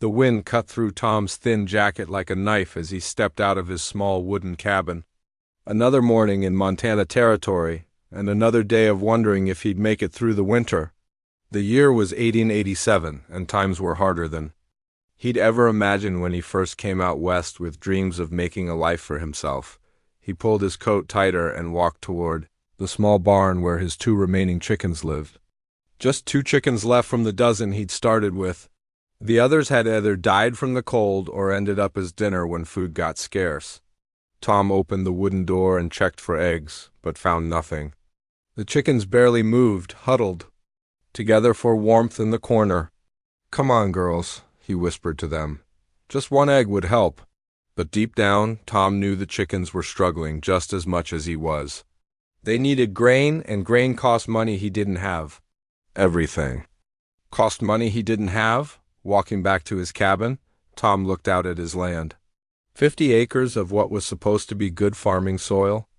The wind cut through Tom's thin jacket like a knife as he stepped out of his small wooden cabin. Another morning in Montana Territory, and another day of wondering if he'd make it through the winter. The year was 1887, and times were harder than he'd ever imagined when he first came out west with dreams of making a life for himself. He pulled his coat tighter and walked toward the small barn where his 2 remaining chickens lived. Just 2 chickens left from the dozen he'd started with. The others had either died from the cold or ended up as dinner when food got scarce. Tom opened the wooden door and checked for eggs, but found nothing. The chickens barely moved, huddled together for warmth in the corner. "Come on, girls," he whispered to them. "Just 1 egg would help." But deep down, Tom knew the chickens were struggling just as much as he was. They needed grain, and grain cost money he didn't have. Everything cost money he didn't have. Walking back to his cabin, Tom looked out at his land. 50 acres of what was supposed to be good farming soil.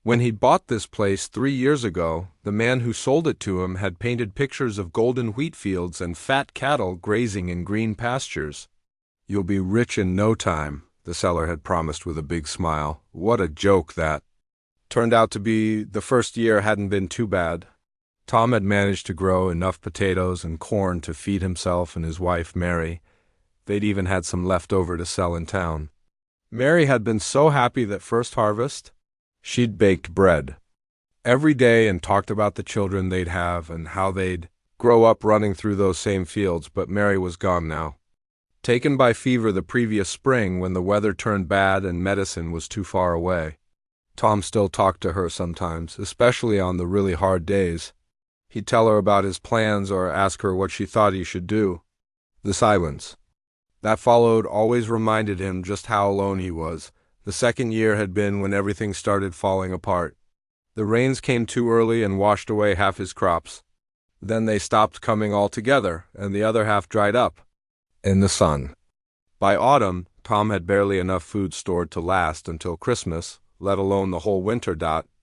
When he'd bought this place 3 years ago, the man who sold it to him had painted pictures of golden wheat fields and fat cattle grazing in green pastures. "You'll be rich in no time," the seller had promised with a big smile. What a joke that turned out to be. The first year hadn't been too bad. Tom had managed to grow enough potatoes and corn to feed himself and his wife, Mary. They'd even had some left over to sell in town. Mary had been so happy that first harvest, she'd baked bread every day and talked about the children they'd have and how they'd grow up running through those same fields, but Mary was gone now. Taken by fever the previous spring when the weather turned bad and medicine was too far away. Tom still talked to her sometimes, especially on the really hard days. He'd tell her about his plans or ask her what she thought he should do. The silence that followed always reminded him just how alone he was. The second year had been when everything started falling apart. The rains came too early and washed away half his crops. Then they stopped coming altogether, and the other half dried up in the sun. By autumn, Tom had barely enough food stored to last until Christmas, let alone the whole winter.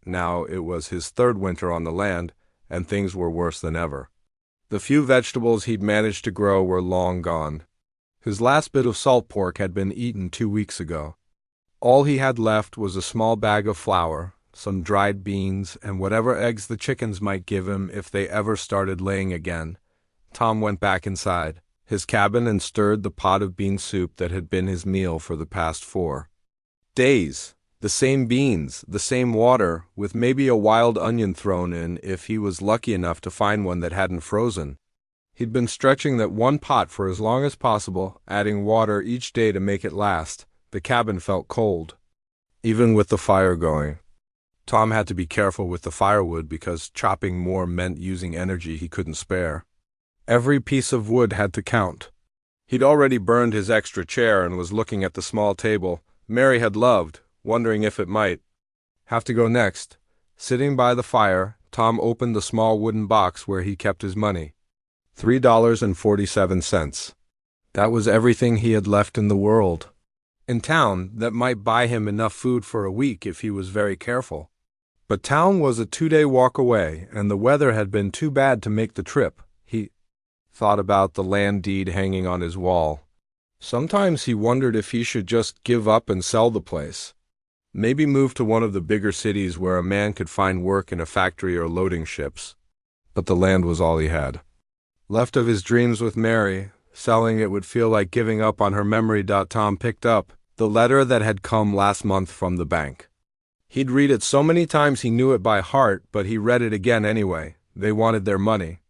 Now it was his 3rd winter on the land, and things were worse than ever. The few vegetables he'd managed to grow were long gone. His last bit of salt pork had been eaten 2 weeks ago. All he had left was a small bag of flour, some dried beans, and whatever eggs the chickens might give him if they ever started laying again. Tom went back inside his cabin and stirred the pot of bean soup that had been his meal for the past 4 days. The same beans, the same water, with maybe a wild onion thrown in if he was lucky enough to find one that hadn't frozen. He'd been stretching that one pot for as long as possible, adding water each day to make it last. The cabin felt cold, even with the fire going. Tom had to be careful with the firewood because chopping more meant using energy he couldn't spare. Every piece of wood had to count. He'd already burned his extra chair and was looking at the small table Mary had loved, wondering if it might have to go next. Sitting by the fire, Tom opened the small wooden box where he kept his money. $3.47. That was everything he had left in the world. In town, that might buy him enough food for a week if he was very careful. But town was a 2-day walk away, and the weather had been too bad to make the trip. He thought about the land deed hanging on his wall. Sometimes he wondered if he should just give up and sell the place. Maybe move to one of the bigger cities where a man could find work in a factory or loading ships. But the land was all he had left of his dreams with Mary. Selling it would feel like giving up on her memory. Tom picked up the letter that had come last month from the bank. He'd read it so many times he knew it by heart, but he read it again anyway. They wanted their money.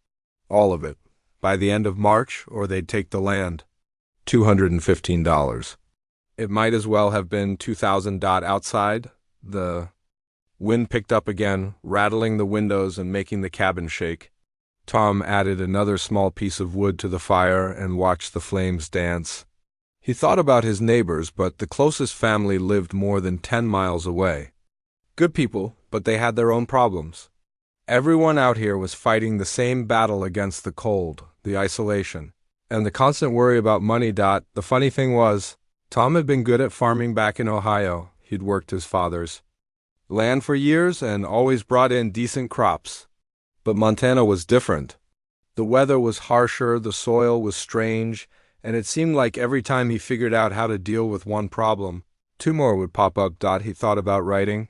All of it. By the end of March, or they'd take the land. $215. It might as well have been $2,000. Outside, the wind picked up again, rattling the windows and making the cabin shake. Tom added another small piece of wood to the fire and watched the flames dance. He thought about his neighbors, but the closest family lived more than 10 miles away. Good people, but they had their own problems. Everyone out here was fighting the same battle against the cold, the isolation, and the constant worry about money. The funny thing was, Tom had been good at farming back in Ohio. He'd worked his father's land for years and always brought in decent crops. But Montana was different. The weather was harsher, the soil was strange, and it seemed like every time he figured out how to deal with one problem, two more would pop up. He thought about writing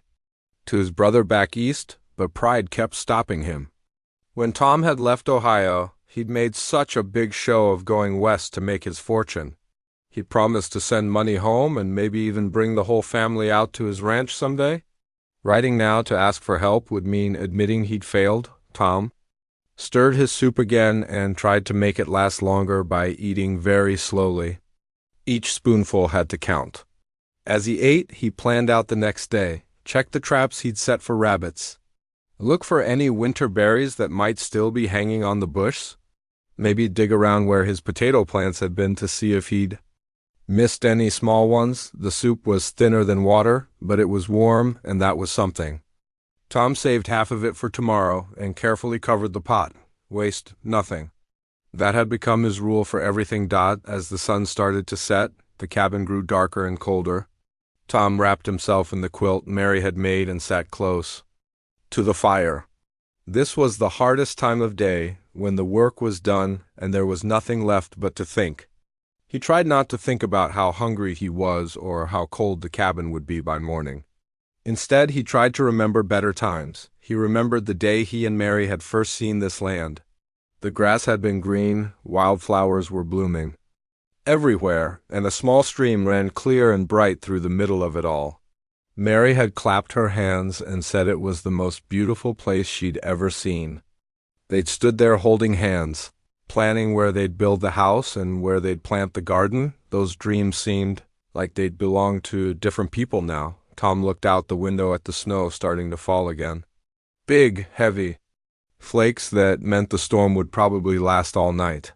to his brother back east, but pride kept stopping him. When Tom had left Ohio, he'd made such a big show of going west to make his fortune. He'd promised to send money home and maybe even bring the whole family out to his ranch someday. Writing now to ask for help would mean admitting he'd failed. Tom stirred his soup again and tried to make it last longer by eating very slowly. Each spoonful had to count. As he ate, he planned out the next day, checked the traps he'd set for rabbits, look for any winter berries that might still be hanging on the bush, maybe dig around where his potato plants had been to see if he'd missed any small ones. The soup was thinner than water, but it was warm, and that was something. Tom saved half of it for tomorrow and carefully covered the pot. Waste nothing. That had become his rule for everything. As the sun started to set, the cabin grew darker and colder. Tom wrapped himself in the quilt Mary had made and sat close to the fire. This was the hardest time of day, when the work was done and there was nothing left but to think. He tried not to think about how hungry he was or how cold the cabin would be by morning. Instead, he tried to remember better times. He remembered the day he and Mary had first seen this land. The grass had been green, wildflowers were blooming everywhere, and a small stream ran clear and bright through the middle of it all. Mary had clapped her hands and said it was the most beautiful place she'd ever seen. They'd stood there holding hands, planning where they'd build the house and where they'd plant the garden. Those dreams seemed like they'd belonged to different people now. Tom looked out the window at the snow starting to fall again. Big, heavy flakes that meant the storm would probably last all night.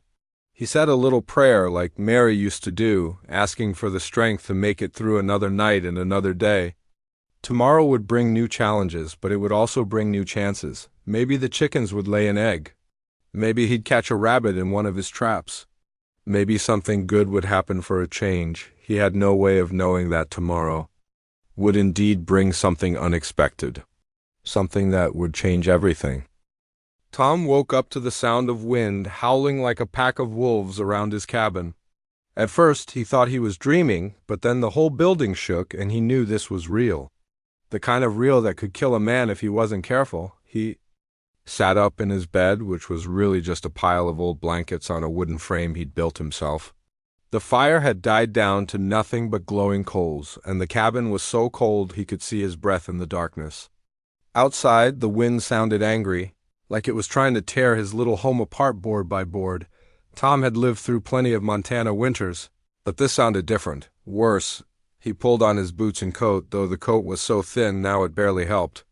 He said a little prayer like Mary used to do, asking for the strength to make it through another night and another day. Tomorrow would bring new challenges, but it would also bring new chances. Maybe the chickens would lay an egg. Maybe he'd catch a rabbit in one of his traps. Maybe something good would happen for a change. He had no way of knowing that tomorrow would indeed bring something unexpected, something that would change everything. Tom woke up to the sound of wind howling like a pack of wolves around his cabin. At first, he thought he was dreaming, but then the whole building shook and he knew this was real. The kind of real that could kill a man if he wasn't careful. He sat up in his bed, which was really just a pile of old blankets on a wooden frame he'd built himself. The fire had died down to nothing but glowing coals, and the cabin was so cold he could see his breath in the darkness. Outside, the wind sounded angry, like it was trying to tear his little home apart board by board. Tom had lived through plenty of Montana winters, but this sounded different, worse. He pulled on his boots and coat, though the coat was so thin now it barely helped.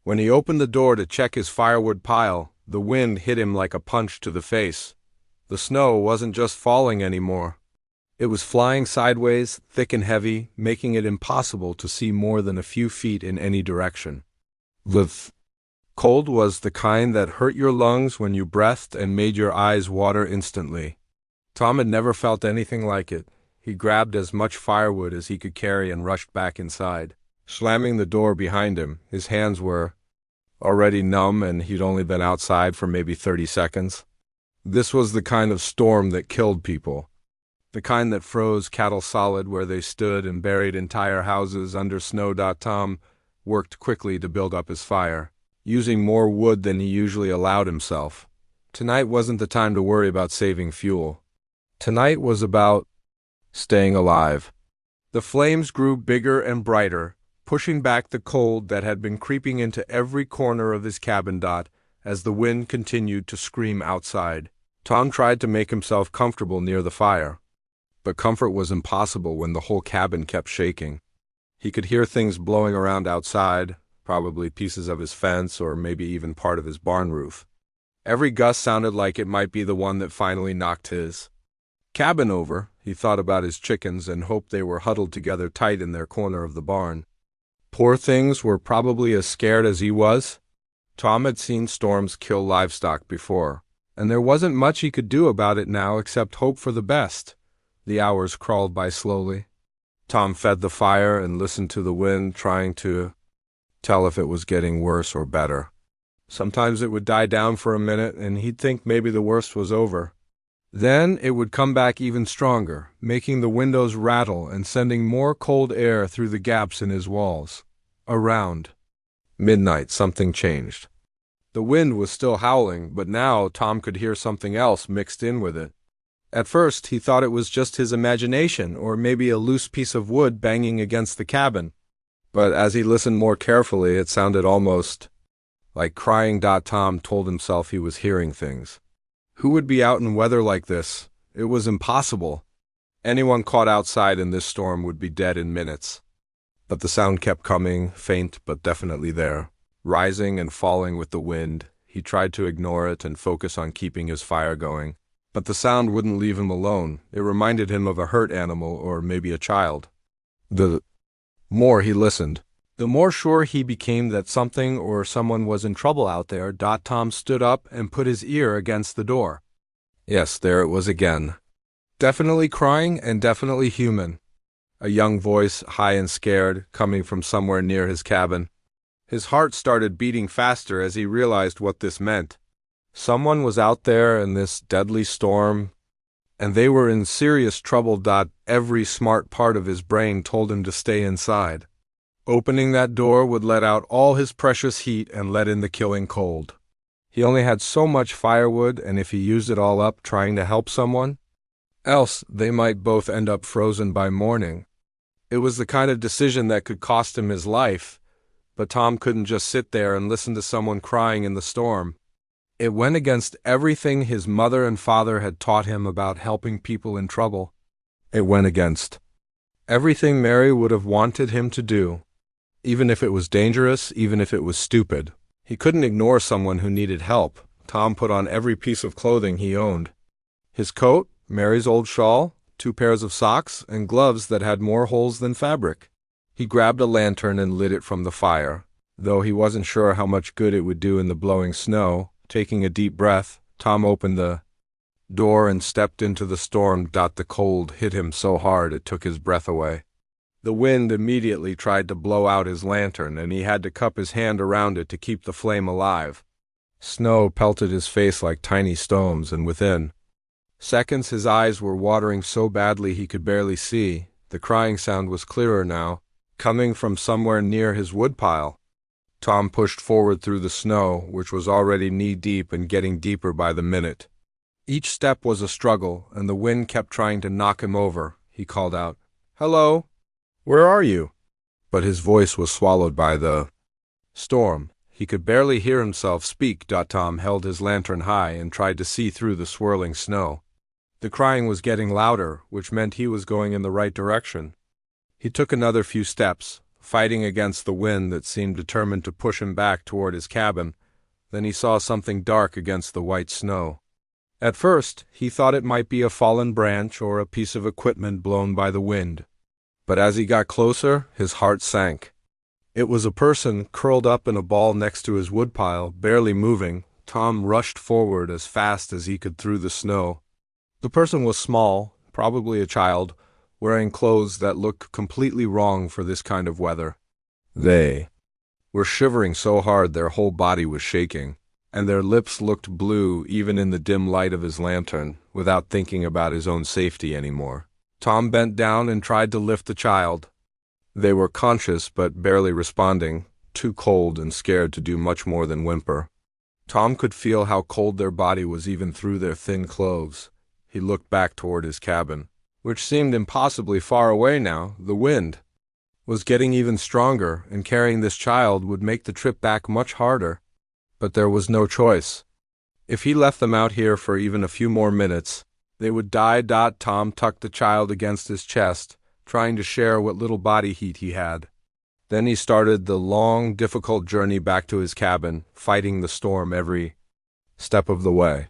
When he opened the door to check his firewood pile, the wind hit him like a punch to the face. The snow wasn't just falling anymore. It was flying sideways, thick and heavy, making it impossible to see more than a few feet in any direction. The cold was the kind that hurt your lungs when you breathed and made your eyes water instantly. Tom had never felt anything like it. He grabbed as much firewood as he could carry and rushed back inside. Slamming the door behind him, his hands were already numb and he'd only been outside for maybe 30 seconds. This was the kind of storm that killed people. The kind that froze cattle solid where they stood and buried entire houses under snow. Tom worked quickly to build up his fire, using more wood than he usually allowed himself. Tonight wasn't the time to worry about saving fuel. Tonight was about staying alive. The flames grew bigger and brighter, pushing back the cold that had been creeping into every corner of his cabin. As the wind continued to scream outside, Tom tried to make himself comfortable near the fire. But comfort was impossible when the whole cabin kept shaking. He could hear things blowing around outside, probably pieces of his fence or maybe even part of his barn roof. Every gust sounded like it might be the one that finally knocked his cabin over. He thought about his chickens and hoped they were huddled together tight in their corner of the barn. Poor things were probably as scared as he was. Tom had seen storms kill livestock before, and there wasn't much he could do about it now except hope for the best. The hours crawled by slowly. Tom fed the fire and listened to the wind, trying to tell if it was getting worse or better. Sometimes it would die down for a minute, and he'd think maybe the worst was over. Then it would come back even stronger, making the windows rattle and sending more cold air through the gaps in his walls. Around midnight, something changed. The wind was still howling, but now Tom could hear something else mixed in with it. At first, he thought it was just his imagination, or maybe a loose piece of wood banging against the cabin. But as he listened more carefully, it sounded almost like crying. Tom told himself he was hearing things. Who would be out in weather like this? It was impossible. Anyone caught outside in this storm would be dead in minutes. But the sound kept coming, faint but definitely there, rising and falling with the wind. He tried to ignore it and focus on keeping his fire going. But the sound wouldn't leave him alone. It reminded him of a hurt animal or maybe a child. The more he listened, the more sure he became that something or someone was in trouble out there. Tom stood up and put his ear against the door. Yes, there it was again. Definitely crying and definitely human. A young voice, high and scared, coming from somewhere near his cabin. His heart started beating faster as he realized what this meant. Someone was out there in this deadly storm, and they were in serious trouble. Every smart part of his brain told him to stay inside. Opening that door would let out all his precious heat and let in the killing cold. He only had so much firewood, and if he used it all up trying to help someone else, they might both end up frozen by morning. It was the kind of decision that could cost him his life, but Tom couldn't just sit there and listen to someone crying in the storm. It went against everything his mother and father had taught him about helping people in trouble. It went against everything Mary would have wanted him to do, even if it was dangerous, even if it was stupid. He couldn't ignore someone who needed help. Tom put on every piece of clothing he owned. His coat, Mary's old shawl, 2 pairs of socks, and gloves that had more holes than fabric. He grabbed a lantern and lit it from the fire, though he wasn't sure how much good it would do in the blowing snow. Taking a deep breath, Tom opened the door and stepped into the storm. The cold hit him so hard it took his breath away. The wind immediately tried to blow out his lantern, and he had to cup his hand around it to keep the flame alive. Snow pelted his face like tiny stones, and within seconds his eyes were watering so badly he could barely see. The crying sound was clearer now, coming from somewhere near his woodpile. Tom pushed forward through the snow, which was already knee-deep and getting deeper by the minute. Each step was a struggle, and the wind kept trying to knock him over. He called out, "Hello? Where are you?" But his voice was swallowed by the storm. He could barely hear himself speak. Tom held his lantern high and tried to see through the swirling snow. The crying was getting louder, which meant he was going in the right direction. He took another few steps, fighting against the wind that seemed determined to push him back toward his cabin. Then he saw something dark against the white snow. At first, he thought it might be a fallen branch or a piece of equipment blown by the wind. But as he got closer, his heart sank. It was a person curled up in a ball next to his woodpile, barely moving. Tom rushed forward as fast as he could through the snow. The person was small, probably a child, wearing clothes that looked completely wrong for this kind of weather. They were shivering so hard their whole body was shaking, and their lips looked blue even in the dim light of his lantern, without thinking about his own safety anymore. Tom bent down and tried to lift the child. They were conscious but barely responding, too cold and scared to do much more than whimper. Tom could feel how cold their body was even through their thin clothes. He looked back toward his cabin, which seemed impossibly far away now. The wind was getting even stronger, and carrying this child would make the trip back much harder. But there was no choice. If he left them out here for even a few more minutes, they would die. Tom tucked the child against his chest, trying to share what little body heat he had. Then he started the long, difficult journey back to his cabin, fighting the storm every step of the way.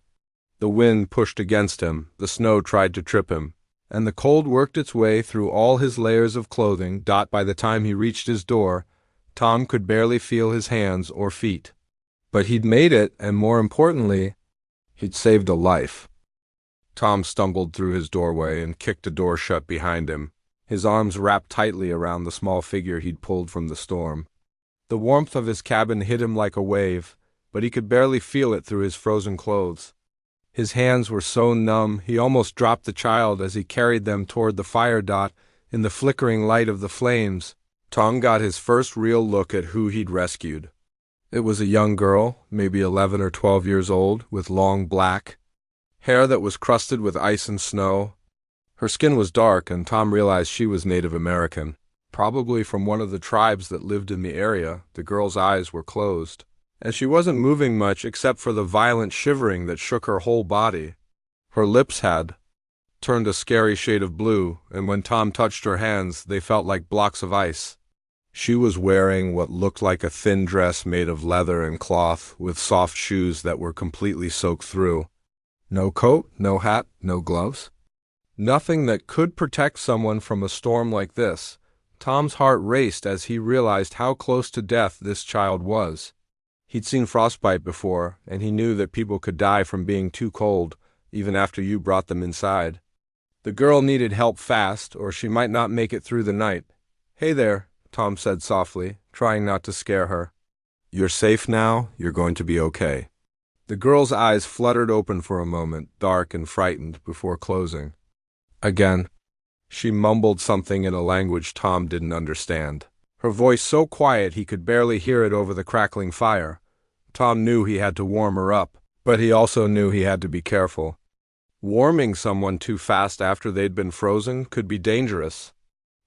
The wind pushed against him, the snow tried to trip him, and the cold worked its way through all his layers of clothing. By the time he reached his door, Tom could barely feel his hands or feet. But he'd made it, and more importantly, he'd saved a life. Tom stumbled through his doorway and kicked the door shut behind him, his arms wrapped tightly around the small figure he'd pulled from the storm. The warmth of his cabin hit him like a wave, but he could barely feel it through his frozen clothes. His hands were so numb he almost dropped the child as he carried them toward the fire dot in the flickering light of the flames. Tom got his first real look at who he'd rescued. It was a young girl, maybe 11 or 12 years old, with long black hair that was crusted with ice and snow. Her skin was dark, and Tom realized she was Native American, probably from one of the tribes that lived in the area. The girl's eyes were closed, and she wasn't moving much except for the violent shivering that shook her whole body. Her lips had turned a scary shade of blue, and when Tom touched her hands, they felt like blocks of ice. She was wearing what looked like a thin dress made of leather and cloth, with soft shoes that were completely soaked through. No coat, no hat, no gloves. Nothing that could protect someone from a storm like this. Tom's heart raced as he realized how close to death this child was. He'd seen frostbite before, and he knew that people could die from being too cold, even after you brought them inside. The girl needed help fast, or she might not make it through the night. "Hey there," Tom said softly, trying not to scare her. "You're safe now. You're going to be okay." The girl's eyes fluttered open for a moment, dark and frightened, before closing. Again, she mumbled something in a language Tom didn't understand. Her voice so quiet he could barely hear it over the crackling fire. Tom knew he had to warm her up, but he also knew he had to be careful. Warming someone too fast after they'd been frozen could be dangerous.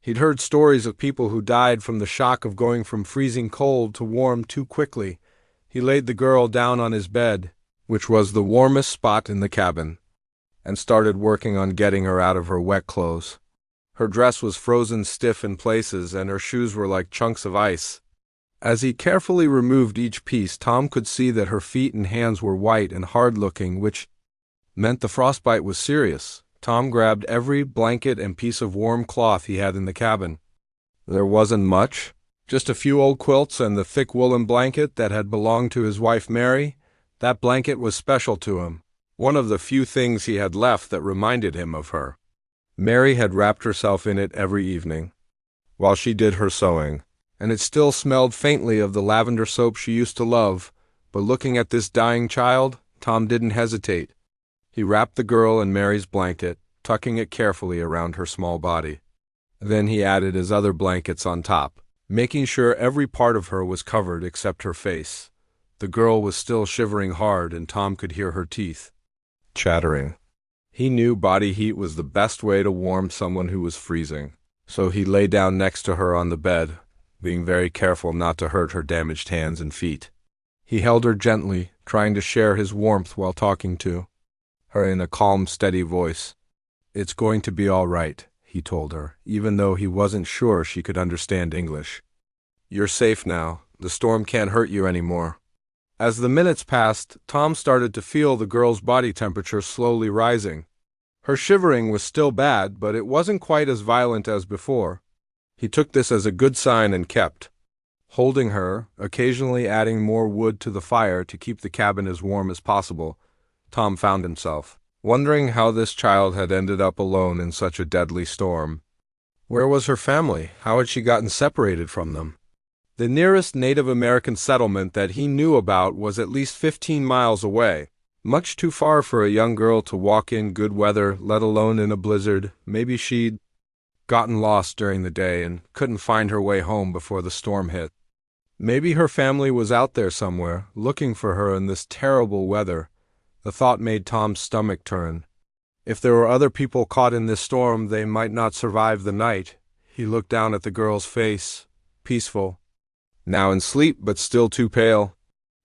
He'd heard stories of people who died from the shock of going from freezing cold to warm too quickly. He laid the girl down on his bed, which was the warmest spot in the cabin, and started working on getting her out of her wet clothes. Her dress was frozen stiff in places, and her shoes were like chunks of ice. As he carefully removed each piece, Tom could see that her feet and hands were white and hard-looking, which meant the frostbite was serious. Tom grabbed every blanket and piece of warm cloth he had in the cabin. There wasn't much, just a few old quilts and the thick woolen blanket that had belonged to his wife Mary. That blanket was special to him, one of the few things he had left that reminded him of her. Mary had wrapped herself in it every evening, while she did her sewing, and it still smelled faintly of the lavender soap she used to love. But looking at this dying child, Tom didn't hesitate. He wrapped the girl in Mary's blanket, tucking it carefully around her small body. Then he added his other blankets on top, making sure every part of her was covered except her face. The girl was still shivering hard, and Tom could hear her teeth chattering. He knew body heat was the best way to warm someone who was freezing, so he lay down next to her on the bed, being very careful not to hurt her damaged hands and feet. He held her gently, trying to share his warmth while talking to her in a calm, steady voice. "It's going to be all right," he told her, even though he wasn't sure she could understand English. "You're safe now. The storm can't hurt you anymore." As the minutes passed, Tom started to feel the girl's body temperature slowly rising. Her shivering was still bad, but it wasn't quite as violent as before. He took this as a good sign and kept holding her, occasionally adding more wood to the fire to keep the cabin as warm as possible. Tom found himself wondering how this child had ended up alone in such a deadly storm. Where was her family? How had she gotten separated from them? The nearest Native American settlement that he knew about was at least 15 miles away, much too far for a young girl to walk in good weather, let alone in a blizzard. Maybe she'd gotten lost during the day and couldn't find her way home before the storm hit. Maybe her family was out there somewhere, looking for her in this terrible weather. The thought made Tom's stomach turn. If there were other people caught in this storm, they might not survive the night. He looked down at the girl's face, peaceful, now in sleep but still too pale.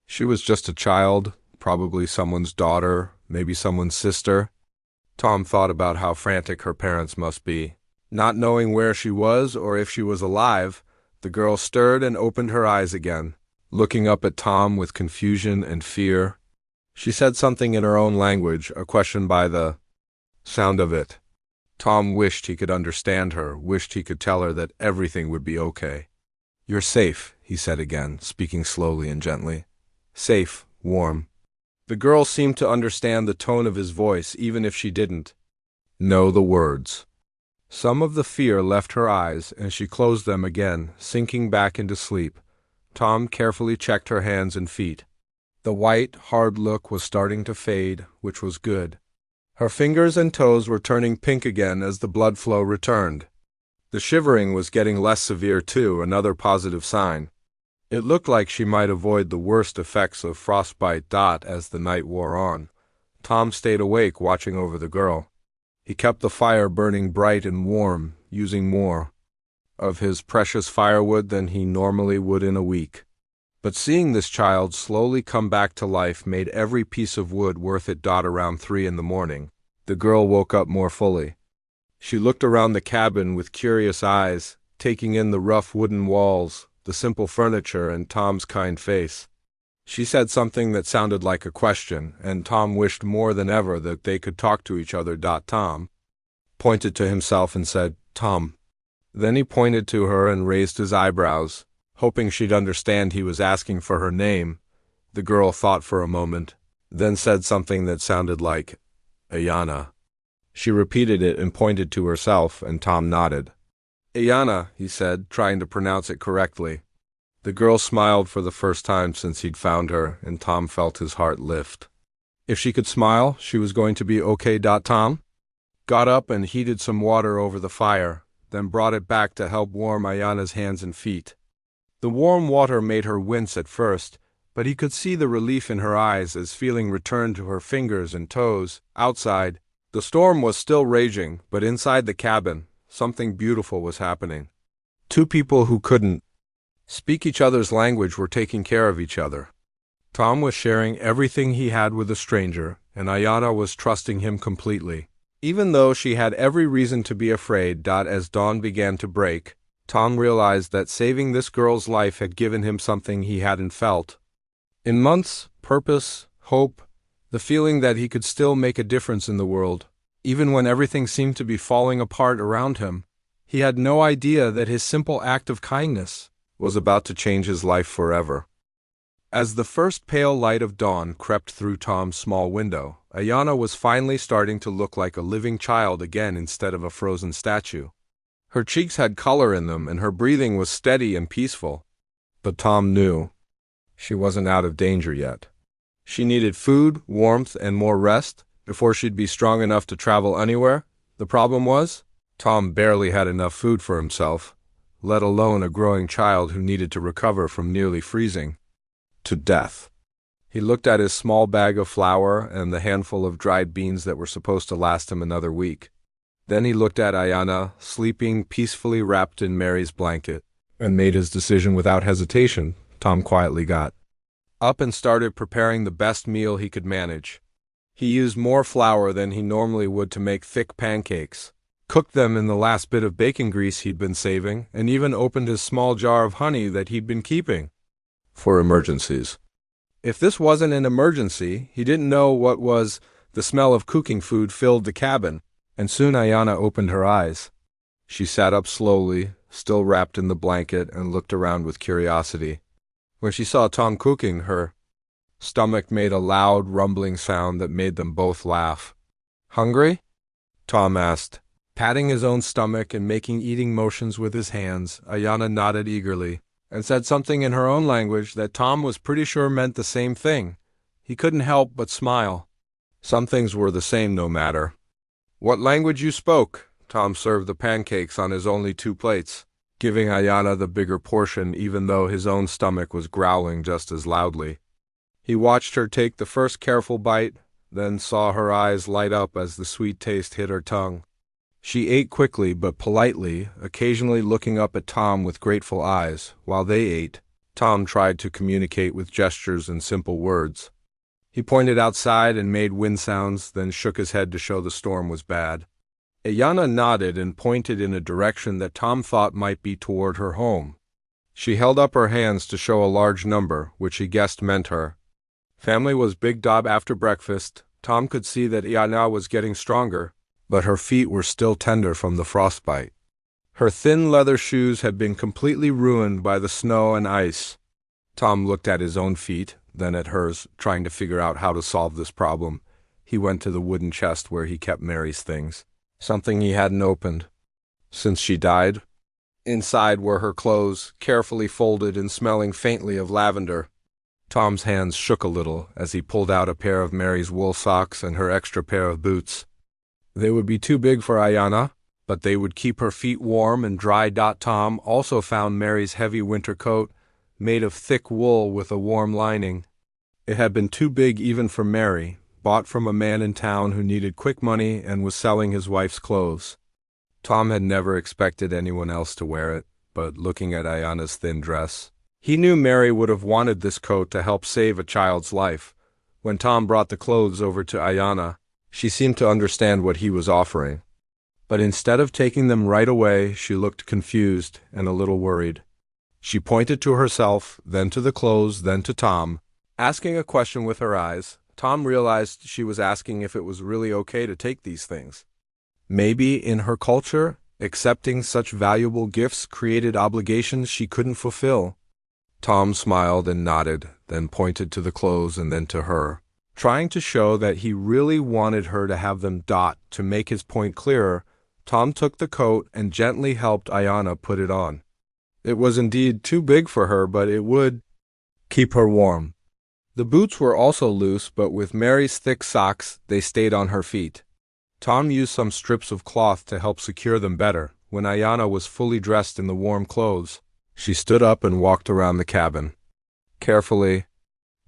She was just a child, probably someone's daughter, maybe someone's sister. Tom thought about how frantic her parents must be. Not knowing where she was or if she was alive, the girl stirred and opened her eyes again, looking up at Tom with confusion and fear. She said something in her own language, a question by the sound of it. Tom wished he could understand her, wished he could tell her that everything would be okay. "You're safe," he said again, speaking slowly and gently. "Safe, warm." The girl seemed to understand the tone of his voice, even if she didn't know the words. Some of the fear left her eyes, and she closed them again, sinking back into sleep. Tom carefully checked her hands and feet. The white, hard look was starting to fade, which was good. Her fingers and toes were turning pink again as the blood flow returned. The shivering was getting less severe too, another positive sign. It looked like she might avoid the worst effects of frostbite. As the night wore on, Tom stayed awake watching over the girl. He kept the fire burning bright and warm, using more of his precious firewood than he normally would in a week. But seeing this child slowly come back to life made every piece of wood worth it. Around 3 in the morning, the girl woke up more fully. She looked around the cabin with curious eyes, taking in the rough wooden walls, the simple furniture, and Tom's kind face. She said something that sounded like a question, and Tom wished more than ever that they could talk to each other. Tom pointed to himself and said, "Tom." Then he pointed to her and raised his eyebrows, hoping she'd understand he was asking for her name. The girl thought for a moment, then said something that sounded like, "Ayana." She repeated it and pointed to herself, and Tom nodded. "Ayana," he said, trying to pronounce it correctly. The girl smiled for the first time since he'd found her, and Tom felt his heart lift. If she could smile, she was going to be okay. Tom got up and heated some water over the fire, then brought it back to help warm Ayana's hands and feet. The warm water made her wince at first, but he could see the relief in her eyes as feeling returned to her fingers and toes. Outside, the storm was still raging, but inside the cabin, something beautiful was happening. Two people who couldn't speak each other's language were taking care of each other. Tom was sharing everything he had with a stranger, and Ayana was trusting him completely. Even though she had every reason to be afraid. As dawn began to break, Tom realized that saving this girl's life had given him something he hadn't felt in months: purpose, hope, the feeling that he could still make a difference in the world. Even when everything seemed to be falling apart around him, he had no idea that his simple act of kindness was about to change his life forever. As the first pale light of dawn crept through Tom's small window, Ayana was finally starting to look like a living child again instead of a frozen statue. Her cheeks had color in them, and her breathing was steady and peaceful. But Tom knew she wasn't out of danger yet. She needed food, warmth, and more rest before she'd be strong enough to travel anywhere. The problem was, Tom barely had enough food for himself, let alone a growing child who needed to recover from nearly freezing to death. He looked at his small bag of flour and the handful of dried beans that were supposed to last him another week. Then he looked at Ayana, sleeping peacefully wrapped in Mary's blanket, and made his decision without hesitation. Tom quietly got up and started preparing the best meal he could manage. He used more flour than he normally would to make thick pancakes, cooked them in the last bit of bacon grease he'd been saving, and even opened his small jar of honey that he'd been keeping for emergencies. If this wasn't an emergency, he didn't know what was. The smell of cooking food filled the cabin, and soon Ayana opened her eyes. She sat up slowly, still wrapped in the blanket, and looked around with curiosity. When she saw Tom cooking, her stomach made a loud, rumbling sound that made them both laugh. "Hungry?" Tom asked, patting his own stomach and making eating motions with his hands. Ayana nodded eagerly and said something in her own language that Tom was pretty sure meant the same thing. He couldn't help but smile. Some things were the same no matter what language you spoke. Tom served the pancakes on his only 2 plates, giving Ayana the bigger portion even though his own stomach was growling just as loudly. He watched her take the first careful bite, then saw her eyes light up as the sweet taste hit her tongue. She ate quickly but politely, occasionally looking up at Tom with grateful eyes. While they ate, Tom tried to communicate with gestures and simple words. He pointed outside and made wind sounds, then shook his head to show the storm was bad. Ayana nodded and pointed in a direction that Tom thought might be toward her home. She held up her hands to show a large number, which he guessed meant her family was big. After breakfast, Tom could see that Ayana was getting stronger, but her feet were still tender from the frostbite. Her thin leather shoes had been completely ruined by the snow and ice. Tom looked at his own feet, then at hers, trying to figure out how to solve this problem. He went to the wooden chest where he kept Mary's things, something he hadn't opened since she died. Inside were her clothes, carefully folded and smelling faintly of lavender. Tom's hands shook a little as he pulled out a pair of Mary's wool socks and her extra pair of boots. They would be too big for Ayanna, but they would keep her feet warm and dry. Tom also found Mary's heavy winter coat, made of thick wool with a warm lining. It had been too big even for Mary, bought from a man in town who needed quick money and was selling his wife's clothes. Tom had never expected anyone else to wear it, but looking at Ayanna's thin dress, he knew Mary would have wanted this coat to help save a child's life. When Tom brought the clothes over to Ayanna, she seemed to understand what he was offering. But instead of taking them right away, she looked confused and a little worried. She pointed to herself, then to the clothes, then to Tom, asking a question with her eyes. Tom realized she was asking if it was really okay to take these things. Maybe in her culture, accepting such valuable gifts created obligations she couldn't fulfill. Tom smiled and nodded, then pointed to the clothes and then to her, trying to show that he really wanted her to have them. To make his point clearer, Tom took the coat and gently helped Ayanna put it on. It was indeed too big for her, but it would keep her warm. The boots were also loose, but with Mary's thick socks, they stayed on her feet. Tom used some strips of cloth to help secure them better. When Ayanna was fully dressed in the warm clothes, she stood up and walked around the cabin. Carefully,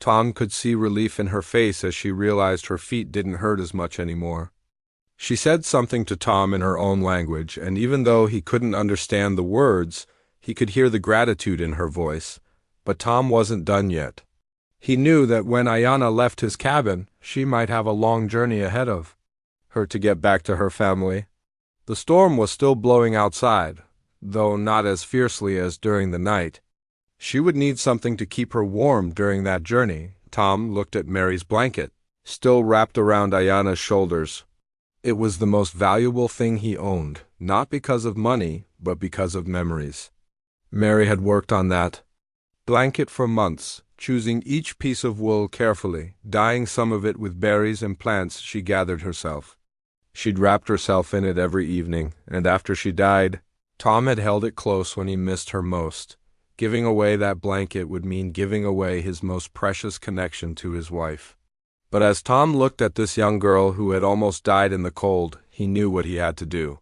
Tom could see relief in her face as she realized her feet didn't hurt as much anymore. She said something to Tom in her own language, and even though he couldn't understand the words, he could hear the gratitude in her voice. But Tom wasn't done yet. He knew that when Ayanna left his cabin, she might have a long journey ahead of her to get back to her family. The storm was still blowing outside, though not as fiercely as during the night. She would need something to keep her warm during that journey. Tom looked at Mary's blanket, still wrapped around Ayanna's shoulders. It was the most valuable thing he owned, not because of money, but because of memories. Mary had worked on that blanket for months, choosing each piece of wool carefully, dyeing some of it with berries and plants she gathered herself. She'd wrapped herself in it every evening, and after she died, Tom had held it close when he missed her most. Giving away that blanket would mean giving away his most precious connection to his wife. But as Tom looked at this young girl who had almost died in the cold, he knew what he had to do.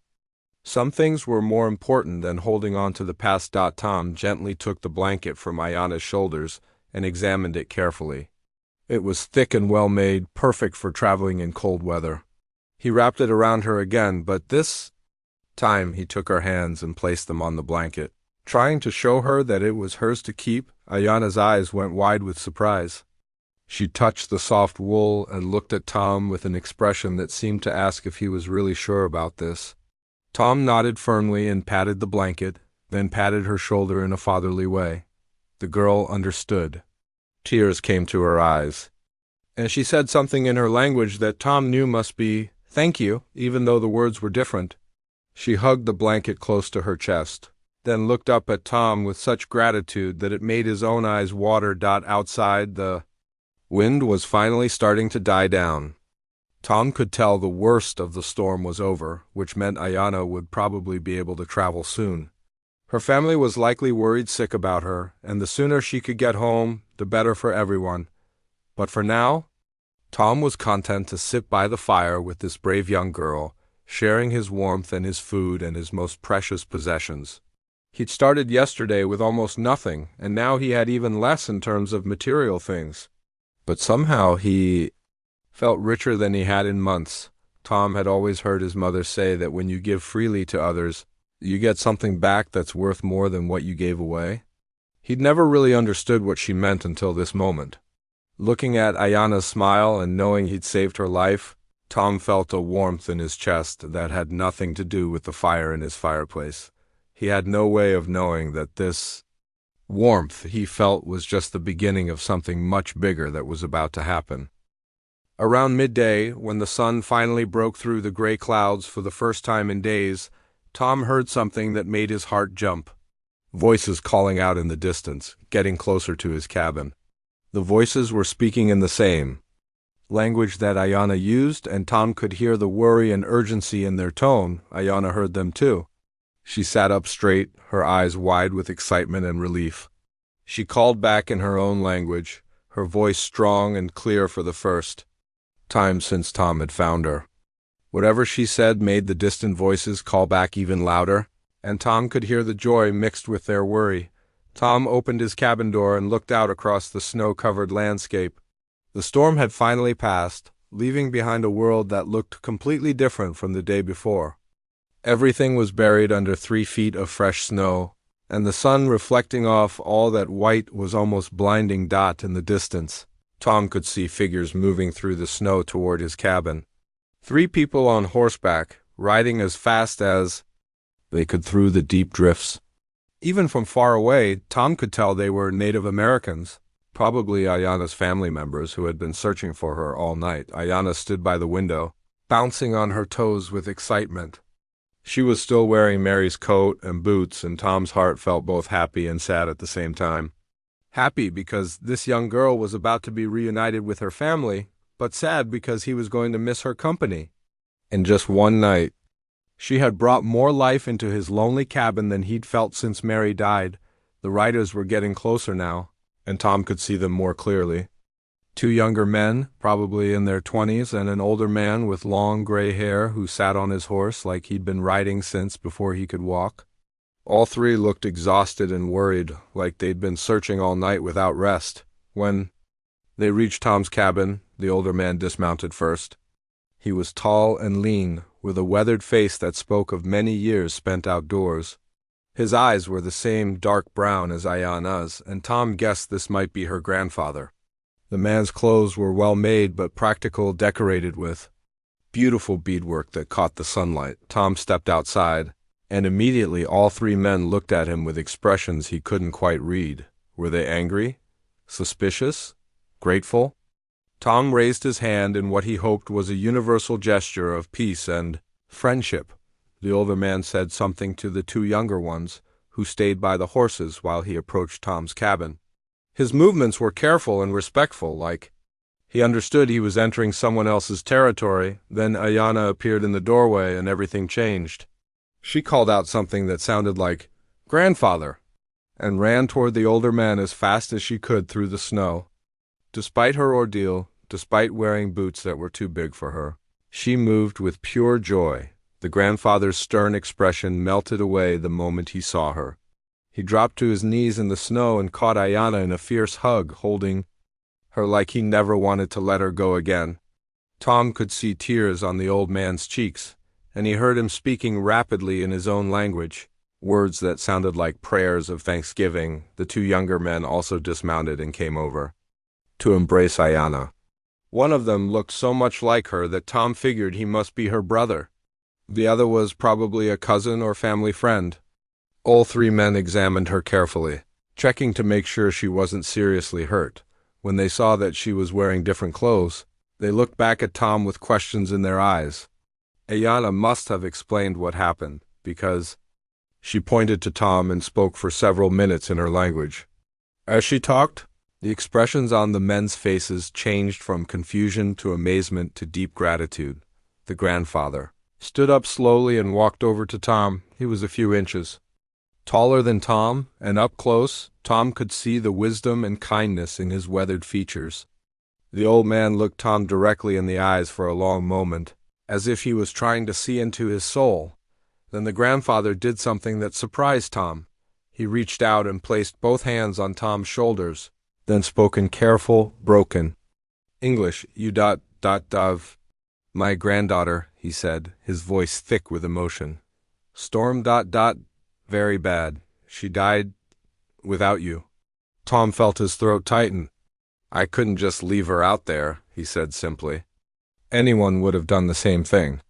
Some things were more important than holding on to the past. Tom gently took the blanket from Ayanna's shoulders and examined it carefully. It was thick and well made, perfect for traveling in cold weather. He wrapped it around her again, but this time he took her hands and placed them on the blanket. Trying to show her that it was hers to keep, Ayanna's eyes went wide with surprise. She touched the soft wool and looked at Tom with an expression that seemed to ask if he was really sure about this. Tom nodded firmly and patted the blanket, then patted her shoulder in a fatherly way. The girl understood. Tears came to her eyes, and she said something in her language that Tom knew must be "thank you," even though the words were different. She hugged the blanket close to her chest, then looked up at Tom with such gratitude that it made his own eyes water. Outside, the wind was finally starting to die down. Tom could tell the worst of the storm was over, which meant Ayanna would probably be able to travel soon. Her family was likely worried sick about her, and the sooner she could get home, the better for everyone. But for now, Tom was content to sit by the fire with this brave young girl, sharing his warmth and his food and his most precious possessions. He'd started yesterday with almost nothing, and now he had even less in terms of material things. But somehow he felt richer than he had in months. Tom had always heard his mother say that when you give freely to others, you get something back that's worth more than what you gave away. He'd never really understood what she meant until this moment. Looking at Ayanna's smile and knowing he'd saved her life, Tom felt a warmth in his chest that had nothing to do with the fire in his fireplace. He had no way of knowing that this warmth he felt was just the beginning of something much bigger that was about to happen. Around midday, when the sun finally broke through the gray clouds for the first time in days, Tom heard something that made his heart jump. Voices calling out in the distance, getting closer to his cabin. The voices were speaking in the same language that Ayanna used, and Tom could hear the worry and urgency in their tone. Ayanna heard them too. She sat up straight, her eyes wide with excitement and relief. She called back in her own language, her voice strong and clear for the first time since Tom had found her. Whatever she said made the distant voices call back even louder, and Tom could hear the joy mixed with their worry. Tom opened his cabin door and looked out across the snow-covered landscape. The storm had finally passed, leaving behind a world that looked completely different from the day before. Everything was buried under 3 feet of fresh snow, and the sun reflecting off all that white was almost blinding dot in the distance. Tom could see figures moving through the snow toward his cabin. 3 people on horseback, riding as fast as they could through the deep drifts. Even from far away, Tom could tell they were Native Americans, probably Ayana's family members who had been searching for her all night. Ayana stood by the window, bouncing on her toes with excitement. She was still wearing Mary's coat and boots, and Tom's heart felt both happy and sad at the same time. Happy because this young girl was about to be reunited with her family, but sad because he was going to miss her company. In just one night, she had brought more life into his lonely cabin than he'd felt since Mary died. The riders were getting closer now, and Tom could see them more clearly. 2 younger men, probably in their 20s, and an older man with long gray hair who sat on his horse like he'd been riding since before he could walk. All 3 looked exhausted and worried, like they'd been searching all night without rest. When they reached Tom's cabin, the older man dismounted first. He was tall and lean, with a weathered face that spoke of many years spent outdoors. His eyes were the same dark brown as Ayana's, and Tom guessed this might be her grandfather. The man's clothes were well made but practical, decorated with beautiful beadwork that caught the sunlight. Tom stepped outside, and immediately all 3 men looked at him with expressions he couldn't quite read. Were they angry? Suspicious? Grateful? Tom raised his hand in what he hoped was a universal gesture of peace and friendship. The older man said something to the 2 younger ones, who stayed by the horses while he approached Tom's cabin. His movements were careful and respectful, like he understood he was entering someone else's territory. Then Ayana appeared in the doorway and everything changed. She called out something that sounded like, "Grandfather," and ran toward the older man as fast as she could through the snow. Despite her ordeal, despite wearing boots that were too big for her, she moved with pure joy. The grandfather's stern expression melted away the moment he saw her. He dropped to his knees in the snow and caught Ayana in a fierce hug, holding her like he never wanted to let her go again. Tom could see tears on the old man's cheeks, and he heard him speaking rapidly in his own language, words that sounded like prayers of thanksgiving. The 2 younger men also dismounted and came over to embrace Ayana. One of them looked so much like her that Tom figured he must be her brother. The other was probably a cousin or family friend. All 3 men examined her carefully, checking to make sure she wasn't seriously hurt. When they saw that she was wearing different clothes, they looked back at Tom with questions in their eyes. Ayana must have explained what happened, because she pointed to Tom and spoke for several minutes in her language. As she talked, the expressions on the men's faces changed from confusion to amazement to deep gratitude. The grandfather stood up slowly and walked over to Tom. He was a few inches taller than Tom, and up close, Tom could see the wisdom and kindness in his weathered features. The old man looked Tom directly in the eyes for a long moment, as if he was trying to see into his soul. Then the grandfather did something that surprised Tom. He reached out and placed both hands on Tom's shoulders, then spoke in careful, broken English. "You dove. My granddaughter," he said, his voice thick with emotion. "Storm very bad. She died without you." Tom felt his throat tighten. "I couldn't just leave her out there," he said simply. "Anyone would have done the same thing."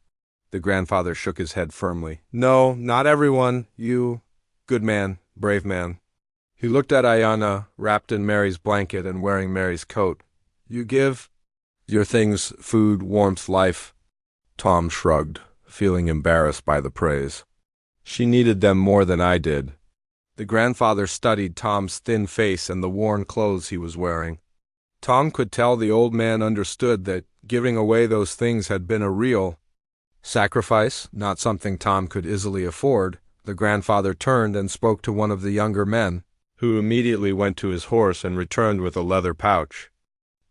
The grandfather shook his head firmly. "No, not everyone. You, good man, brave man." He looked at Ayana, wrapped in Mary's blanket and wearing Mary's coat. "You give your things food, warmth, life." Tom shrugged, feeling embarrassed by the praise. "She needed them more than I did." The grandfather studied Tom's thin face and the worn clothes he was wearing. Tom could tell the old man understood that giving away those things had been a real sacrifice, not something Tom could easily afford. The grandfather turned and spoke to one of the younger men, who immediately went to his horse and returned with a leather pouch.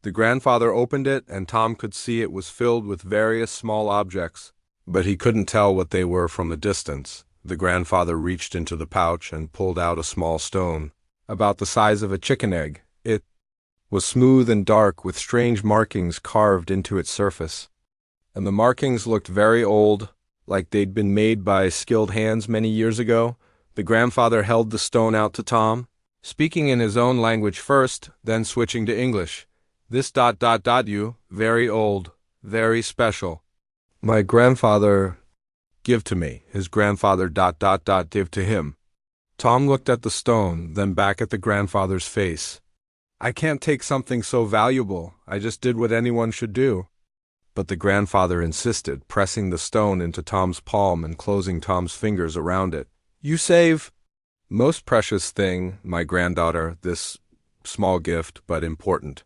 The grandfather opened it, and Tom could see it was filled with various small objects, but he couldn't tell what they were from a distance. The grandfather reached into the pouch and pulled out a small stone, about the size of a chicken egg. It was smooth and dark, with strange markings carved into its surface. And the markings looked very old, like they'd been made by skilled hands many years ago. The grandfather held the stone out to Tom, speaking in his own language first, then switching to English. This ... you, very old, very special. My grandfather give to me. His grandfather ... give to him. Tom looked at the stone, then back at the grandfather's face. I can't take something so valuable. I just did what anyone should do. But the grandfather insisted, pressing the stone into Tom's palm and closing Tom's fingers around it. You save most precious thing, my granddaughter, this small gift, but important.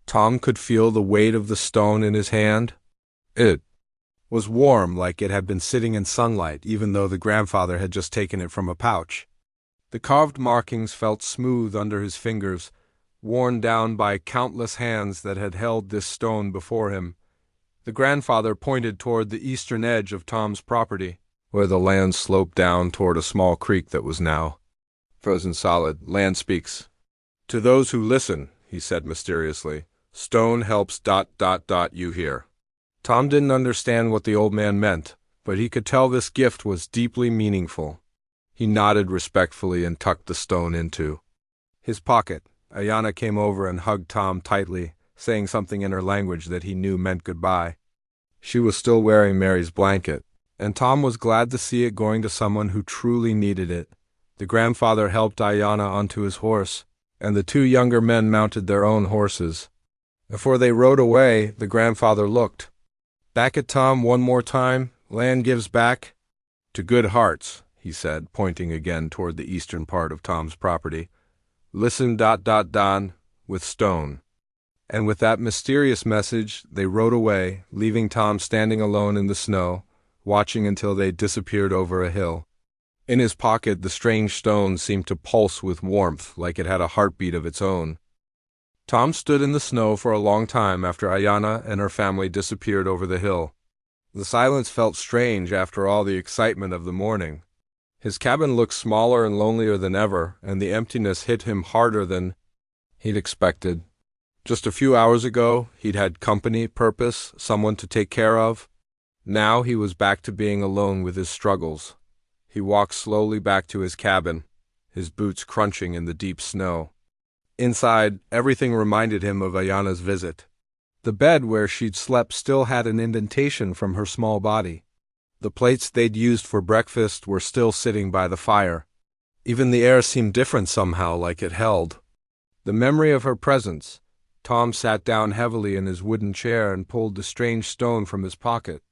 Tom could feel the weight of the stone in his hand. It was warm, like it had been sitting in sunlight, even though the grandfather had just taken it from a pouch. The carved markings felt smooth under his fingers, worn down by countless hands that had held this stone before him. The grandfather pointed toward the eastern edge of Tom's property, where the land sloped down toward a small creek that was now frozen solid. Land speaks. To those who listen, he said mysteriously. Stone helps ... you hear. Tom didn't understand what the old man meant, but he could tell this gift was deeply meaningful. He nodded respectfully and tucked the stone into his pocket. Ayana came over and hugged Tom tightly, saying something in her language that he knew meant goodbye. She was still wearing Mary's blanket, and Tom was glad to see it going to someone who truly needed it. The grandfather helped Ayana onto his horse, and the two younger men mounted their own horses. Before they rode away, the grandfather looked back at Tom one more time. Land gives back to good hearts, he said, pointing again toward the eastern part of Tom's property. Listen ... Don, with stone. And with that mysterious message, they rode away, leaving Tom standing alone in the snow, watching until they disappeared over a hill. In his pocket, the strange stone seemed to pulse with warmth, like it had a heartbeat of its own. Tom stood in the snow for a long time after Ayana and her family disappeared over the hill. The silence felt strange after all the excitement of the morning. His cabin looked smaller and lonelier than ever, and the emptiness hit him harder than he'd expected. Just a few hours ago, he'd had company, purpose, someone to take care of. Now he was back to being alone with his struggles. He walked slowly back to his cabin, his boots crunching in the deep snow. Inside, everything reminded him of Ayana's visit. The bed where she'd slept still had an indentation from her small body. The plates they'd used for breakfast were still sitting by the fire. Even the air seemed different somehow, like it held the memory of her presence. Tom sat down heavily in his wooden chair and pulled the strange stone from his pocket.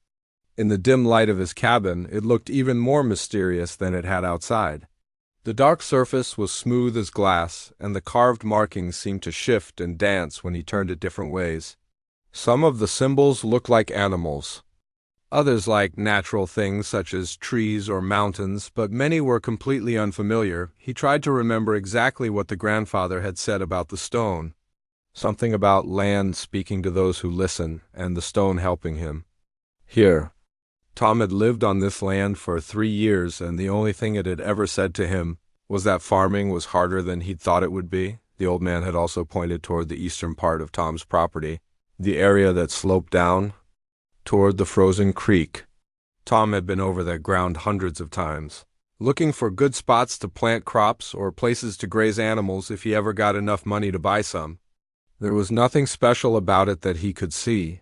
In the dim light of his cabin, it looked even more mysterious than it had outside. The dark surface was smooth as glass, and the carved markings seemed to shift and dance when he turned it different ways. Some of the symbols looked like animals, others like natural things such as trees or mountains, but many were completely unfamiliar. He tried to remember exactly what the grandfather had said about the stone. Something about land speaking to those who listen, and the stone helping him. Here, Tom had lived on this land for 3 years, and the only thing it had ever said to him was that farming was harder than he'd thought it would be. The old man had also pointed toward the eastern part of Tom's property, the area that sloped down toward the frozen creek. Tom had been over that ground hundreds of times, looking for good spots to plant crops or places to graze animals if he ever got enough money to buy some. There was nothing special about it that he could see,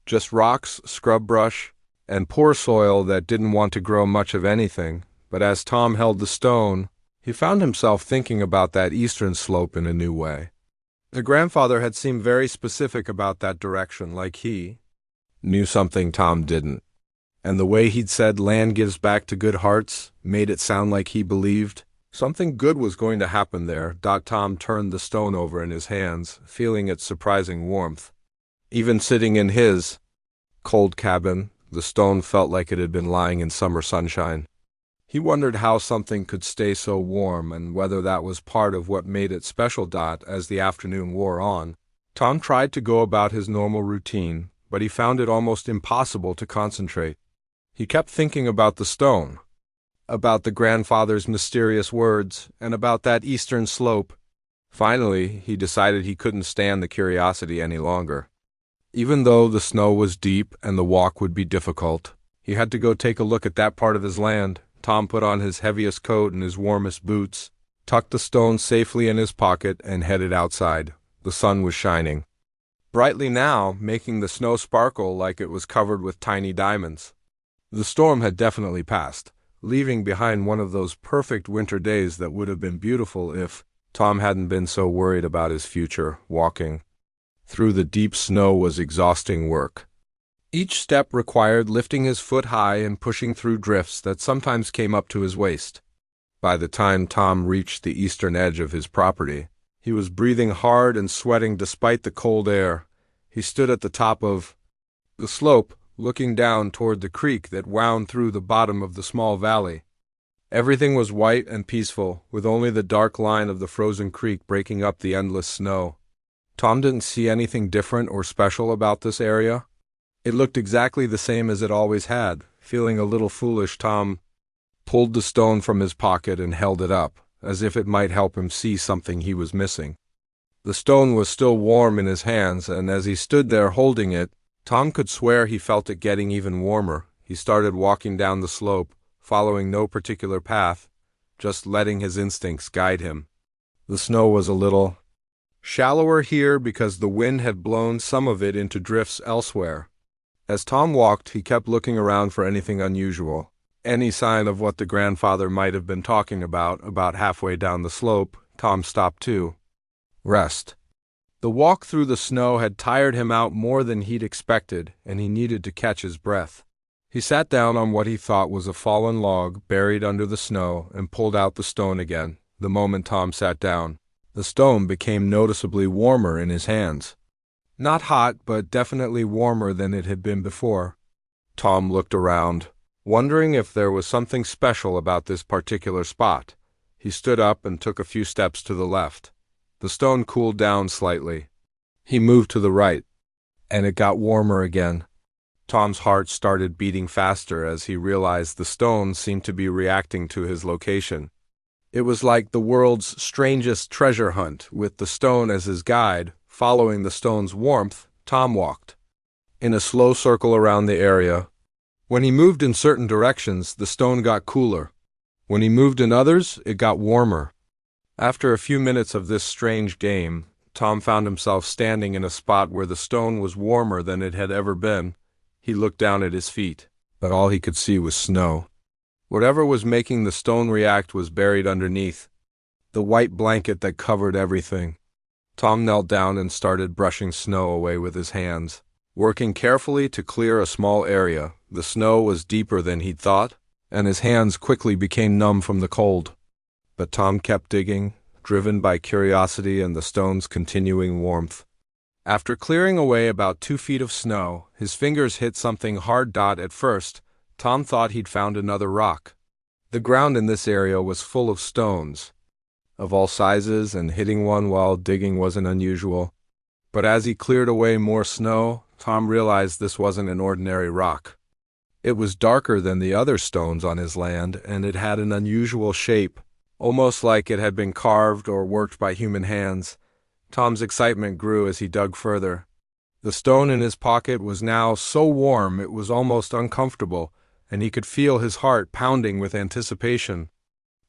just rocks, scrub brush, and poor soil that didn't want to grow much of anything. But as Tom held the stone, he found himself thinking about that eastern slope in a new way. The grandfather had seemed very specific about that direction, like he knew something Tom didn't. And the way he'd said land gives back to good hearts made it sound like he believed something good was going to happen there. Tom turned the stone over in his hands, feeling its surprising warmth. Even sitting in his cold cabin, the stone felt like it had been lying in summer sunshine. He wondered how something could stay so warm and whether that was part of what made it special. As the afternoon wore on, Tom tried to go about his normal routine, but he found it almost impossible to concentrate. He kept thinking about the stone, about the grandfather's mysterious words, and about that eastern slope. Finally, he decided he couldn't stand the curiosity any longer. Even though the snow was deep and the walk would be difficult, he had to go take a look at that part of his land. Tom put on his heaviest coat and his warmest boots, tucked the stone safely in his pocket, and headed outside. The sun was shining brightly now, making the snow sparkle like it was covered with tiny diamonds. The storm had definitely passed, leaving behind one of those perfect winter days that would have been beautiful if Tom hadn't been so worried about his future. Walking through the deep snow was exhausting work. Each step required lifting his foot high and pushing through drifts that sometimes came up to his waist. By the time Tom reached the eastern edge of his property, he was breathing hard and sweating despite the cold air. He stood at the top of the slope, looking down toward the creek that wound through the bottom of the small valley. Everything was white and peaceful, with only the dark line of the frozen creek breaking up the endless snow. Tom didn't see anything different or special about this area. It looked exactly the same as it always had. Feeling a little foolish, Tom pulled the stone from his pocket and held it up, as if it might help him see something he was missing. The stone was still warm in his hands, and as he stood there holding it, Tom could swear he felt it getting even warmer. He started walking down the slope, following no particular path, just letting his instincts guide him. The snow was a little shallower here because the wind had blown some of it into drifts elsewhere. As Tom walked, he kept looking around for anything unusual, any sign of what the grandfather might have been talking about. About halfway down the slope, Tom stopped to rest. The walk through the snow had tired him out more than he'd expected, and he needed to catch his breath. He sat down on what he thought was a fallen log buried under the snow and pulled out the stone again. The moment Tom sat down, the stone became noticeably warmer in his hands. Not hot, but definitely warmer than it had been before. Tom looked around, wondering if there was something special about this particular spot. He stood up and took a few steps to the left. The stone cooled down slightly. He moved to the right, and it got warmer again. Tom's heart started beating faster as he realized the stone seemed to be reacting to his location. It was like the world's strangest treasure hunt, with the stone as his guide. Following the stone's warmth, Tom walked in a slow circle around the area. When he moved in certain directions, the stone got cooler. When he moved in others, it got warmer. After a few minutes of this strange game, Tom found himself standing in a spot where the stone was warmer than it had ever been. He looked down at his feet, but all he could see was snow. Whatever was making the stone react was buried underneath the white blanket that covered everything. Tom knelt down and started brushing snow away with his hands, working carefully to clear a small area. The snow was deeper than he'd thought, and his hands quickly became numb from the cold. But Tom kept digging, driven by curiosity and the stone's continuing warmth. After clearing away about 2 feet of snow, his fingers hit something hard. At first, Tom thought he'd found another rock. The ground in this area was full of stones, of all sizes, and hitting one while digging wasn't unusual. But as he cleared away more snow, Tom realized this wasn't an ordinary rock. It was darker than the other stones on his land, and it had an unusual shape, almost like it had been carved or worked by human hands. Tom's excitement grew as he dug further. The stone in his pocket was now so warm it was almost uncomfortable, and he could feel his heart pounding with anticipation.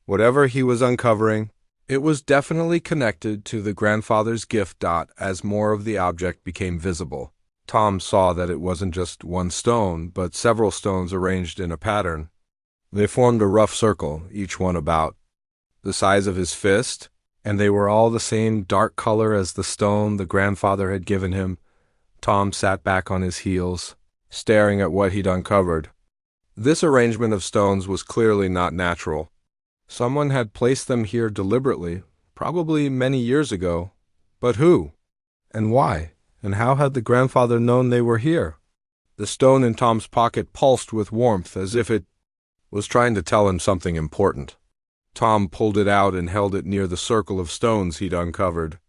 Whatever he was uncovering, it was definitely connected to the grandfather's gift. As more of the object became visible, Tom saw that it wasn't just one stone, but several stones arranged in a pattern. They formed a rough circle, each one about the size of his fist, and they were all the same dark color as the stone the grandfather had given him. Tom sat back on his heels, staring at what he'd uncovered. This arrangement of stones was clearly not natural. Someone had placed them here deliberately, probably many years ago. But who? And why? And how had the grandfather known they were here? The stone in Tom's pocket pulsed with warmth, as if it was trying to tell him something important. Tom pulled it out and held it near the circle of stones he'd uncovered.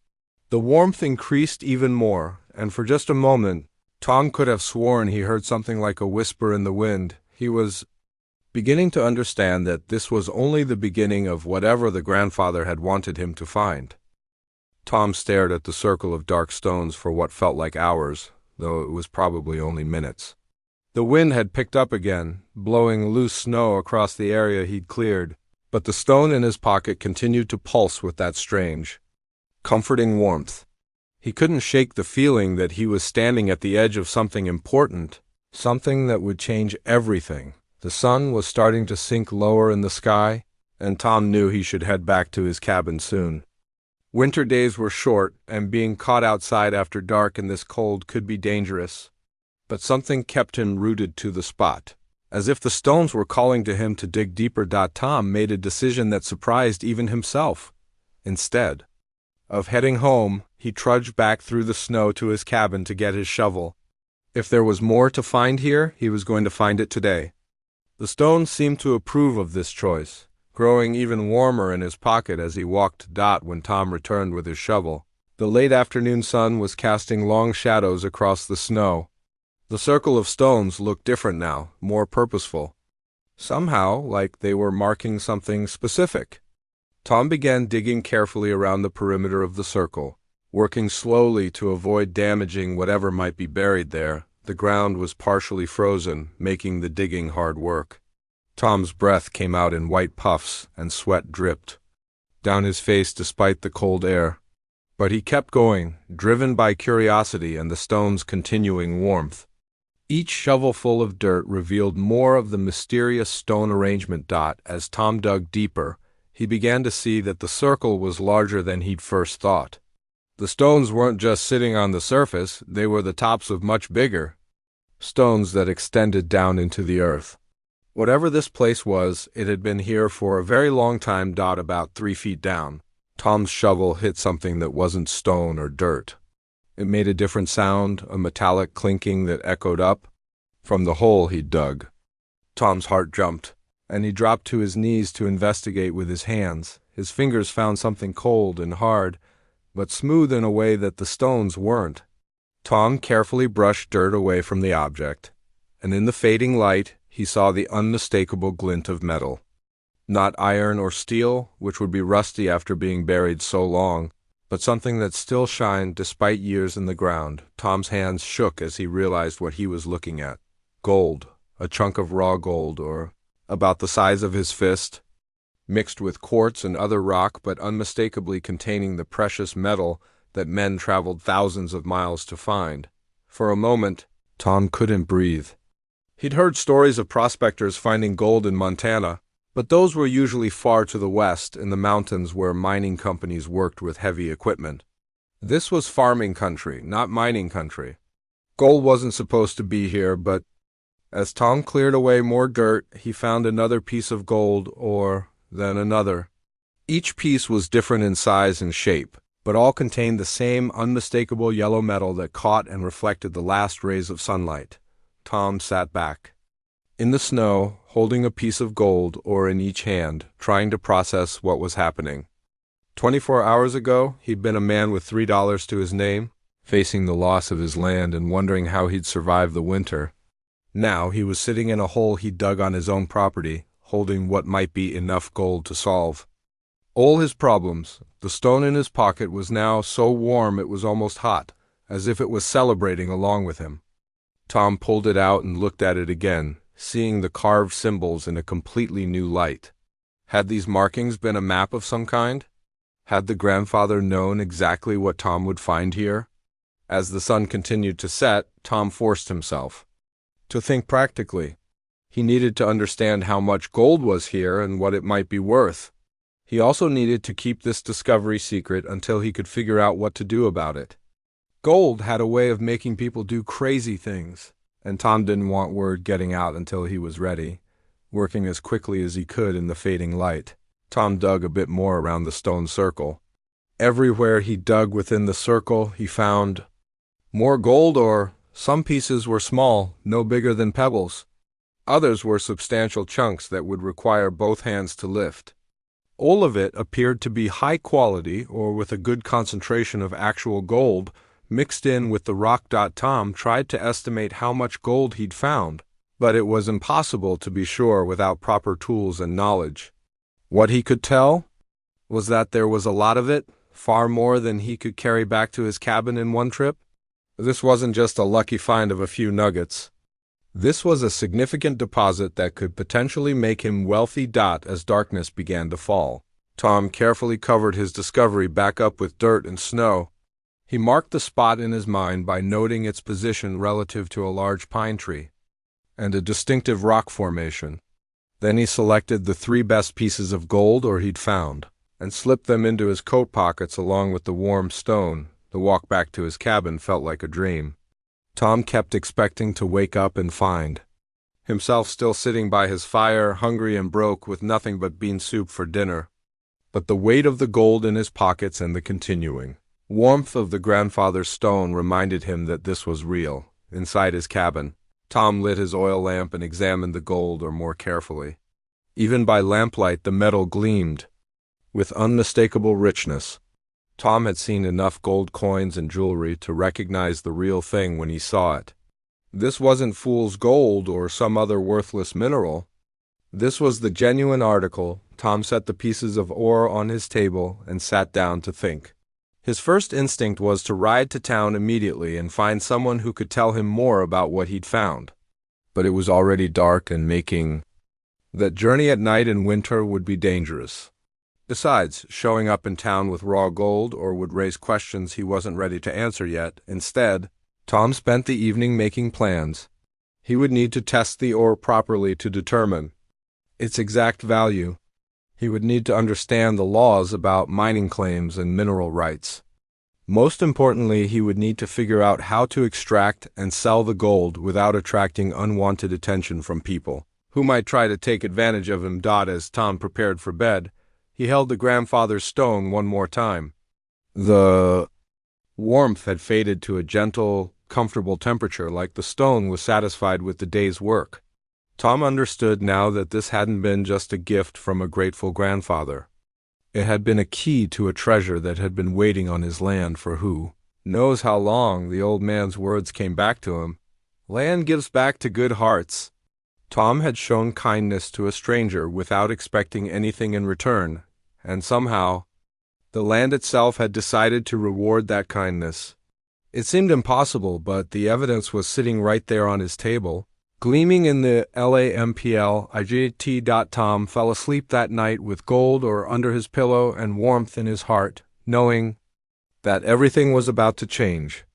The warmth increased even more, and for just a moment, Tom could have sworn he heard something like a whisper in the wind. He was beginning to understand that this was only the beginning of whatever the grandfather had wanted him to find. Tom stared at the circle of dark stones for what felt like hours, though it was probably only minutes. The wind had picked up again, blowing loose snow across the area he'd cleared, but the stone in his pocket continued to pulse with that strange, comforting warmth. He couldn't shake the feeling that he was standing at the edge of something important, something that would change everything. The sun was starting to sink lower in the sky, and Tom knew he should head back to his cabin soon. Winter days were short, and being caught outside after dark in this cold could be dangerous. But something kept him rooted to the spot. As if the stones were calling to him to dig deeper. Tom made a decision that surprised even himself. Instead of heading home, he trudged back through the snow to his cabin to get his shovel. If there was more to find here, he was going to find it today. The stones seemed to approve of this choice, growing even warmer in his pocket as he walked. When Tom returned with his shovel, the late afternoon sun was casting long shadows across the snow. The circle of stones looked different now, more purposeful. Somehow, like they were marking something specific. Tom began digging carefully around the perimeter of the circle, working slowly to avoid damaging whatever might be buried there. The ground was partially frozen, making the digging hard work. Tom's breath came out in white puffs, and sweat dripped down his face despite the cold air. But he kept going, driven by curiosity and the stone's continuing warmth. Each shovelful of dirt revealed more of the mysterious stone arrangement. As Tom dug deeper, he began to see that the circle was larger than he'd first thought. The stones weren't just sitting on the surface, they were the tops of much bigger stones that extended down into the earth. Whatever this place was, it had been here for a very long time. About 3 feet down, Tom's shovel hit something that wasn't stone or dirt. It made a different sound, a metallic clinking that echoed up from the hole he'd dug. Tom's heart jumped, and he dropped to his knees to investigate with his hands. His fingers found something cold and hard, but smooth in a way that the stones weren't. Tom carefully brushed dirt away from the object, and in the fading light he saw the unmistakable glint of metal. Not iron or steel, which would be rusty after being buried so long, but something that still shined despite years in the ground. Tom's hands shook as he realized what he was looking at. Gold, a chunk of raw gold, or about the size of his fist, mixed with quartz and other rock, but unmistakably containing the precious metal that men traveled thousands of miles to find. For a moment, Tom couldn't breathe. He'd heard stories of prospectors finding gold in Montana, but those were usually far to the west, in the mountains where mining companies worked with heavy equipment. This was farming country, not mining country. Gold wasn't supposed to be here, but as Tom cleared away more dirt, he found another piece of gold, then another. Each piece was different in size and shape, but all contained the same unmistakable yellow metal that caught and reflected the last rays of sunlight. Tom sat back in the snow, holding a piece of gold in each hand, trying to process what was happening. 24 hours ago, he'd been a man with $3 to his name, facing the loss of his land and wondering how he'd survive the winter. Now he was sitting in a hole he'd dug on his own property, holding what might be enough gold to solve all his problems. The stone in his pocket was now so warm it was almost hot, as if it was celebrating along with him. Tom pulled it out and looked at it again, seeing the carved symbols in a completely new light. Had these markings been a map of some kind? Had the grandfather known exactly what Tom would find here? As the sun continued to set, Tom forced himself to think practically. He needed to understand how much gold was here and what it might be worth. He also needed to keep this discovery secret until he could figure out what to do about it. Gold had a way of making people do crazy things, and Tom didn't want word getting out until he was ready. Working as quickly as he could in the fading light, Tom dug a bit more around the stone circle. Everywhere he dug within the circle, he found more gold, some pieces were small, no bigger than pebbles. Others were substantial chunks that would require both hands to lift. All of it appeared to be high quality or with a good concentration of actual gold mixed in with the rock. Tom tried to estimate how much gold he'd found, but it was impossible to be sure without proper tools and knowledge. What he could tell was that there was a lot of it, far more than he could carry back to his cabin in one trip. This wasn't just a lucky find of a few nuggets. This was a significant deposit that could potentially make him wealthy. As darkness began to fall, Tom carefully covered his discovery back up with dirt and snow. He marked the spot in his mind by noting its position relative to a large pine tree and a distinctive rock formation. Then he selected the 3 best pieces of gold ore he'd found and slipped them into his coat pockets along with the warm stone. The walk back to his cabin felt like a dream. Tom kept expecting to wake up and find himself still sitting by his fire, hungry and broke, with nothing but bean soup for dinner. But the weight of the gold in his pockets and the continuing warmth of the grandfather's stone reminded him that this was real. Inside his cabin, Tom lit his oil lamp and examined the gold ore more carefully. Even by lamplight, the metal gleamed with unmistakable richness. Tom had seen enough gold coins and jewelry to recognize the real thing when he saw it. This wasn't fool's gold or some other worthless mineral. This was the genuine article. Tom set the pieces of ore on his table and sat down to think. His first instinct was to ride to town immediately and find someone who could tell him more about what he'd found. But it was already dark, and making that journey at night in winter would be dangerous. Besides, showing up in town with raw gold ore would raise questions he wasn't ready to answer yet. Instead, Tom spent the evening making plans. He would need to test the ore properly to determine its exact value. He would need to understand the laws about mining claims and mineral rights. Most importantly, he would need to figure out how to extract and sell the gold without attracting unwanted attention from people who might try to take advantage of him. As Tom prepared for bed, he held the grandfather's stone one more time. The warmth had faded to a gentle, comfortable temperature, like the stone was satisfied with the day's work. Tom understood now that this hadn't been just a gift from a grateful grandfather. It had been a key to a treasure that had been waiting on his land for who knows how long. The old man's words came back to him. Land gives back to good hearts. Tom had shown kindness to a stranger without expecting anything in return, and somehow the land itself had decided to reward that kindness. It seemed impossible, but the evidence was sitting right there on his table, gleaming in the lamp. Tom fell asleep that night with gold ore under his pillow and warmth in his heart, knowing that everything was about to change.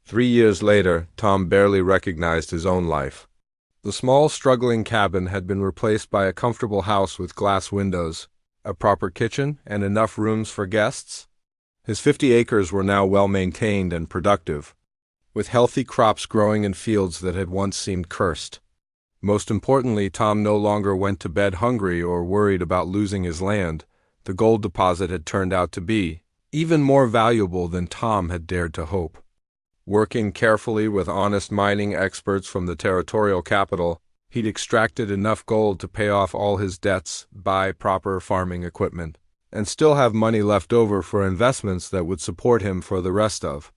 3 years later, Tom barely recognized his own life. The small, struggling cabin had been replaced by a comfortable house with glass windows, a proper kitchen, and enough rooms for guests. His 50 acres were now well maintained and productive, with healthy crops growing in fields that had once seemed cursed. Most importantly, Tom no longer went to bed hungry or worried about losing his land. The gold deposit had turned out to be even more valuable than Tom had dared to hope. Working carefully with honest mining experts from the territorial capital, he'd extracted enough gold to pay off all his debts, buy proper farming equipment, and still have money left over for investments that would support him for the rest of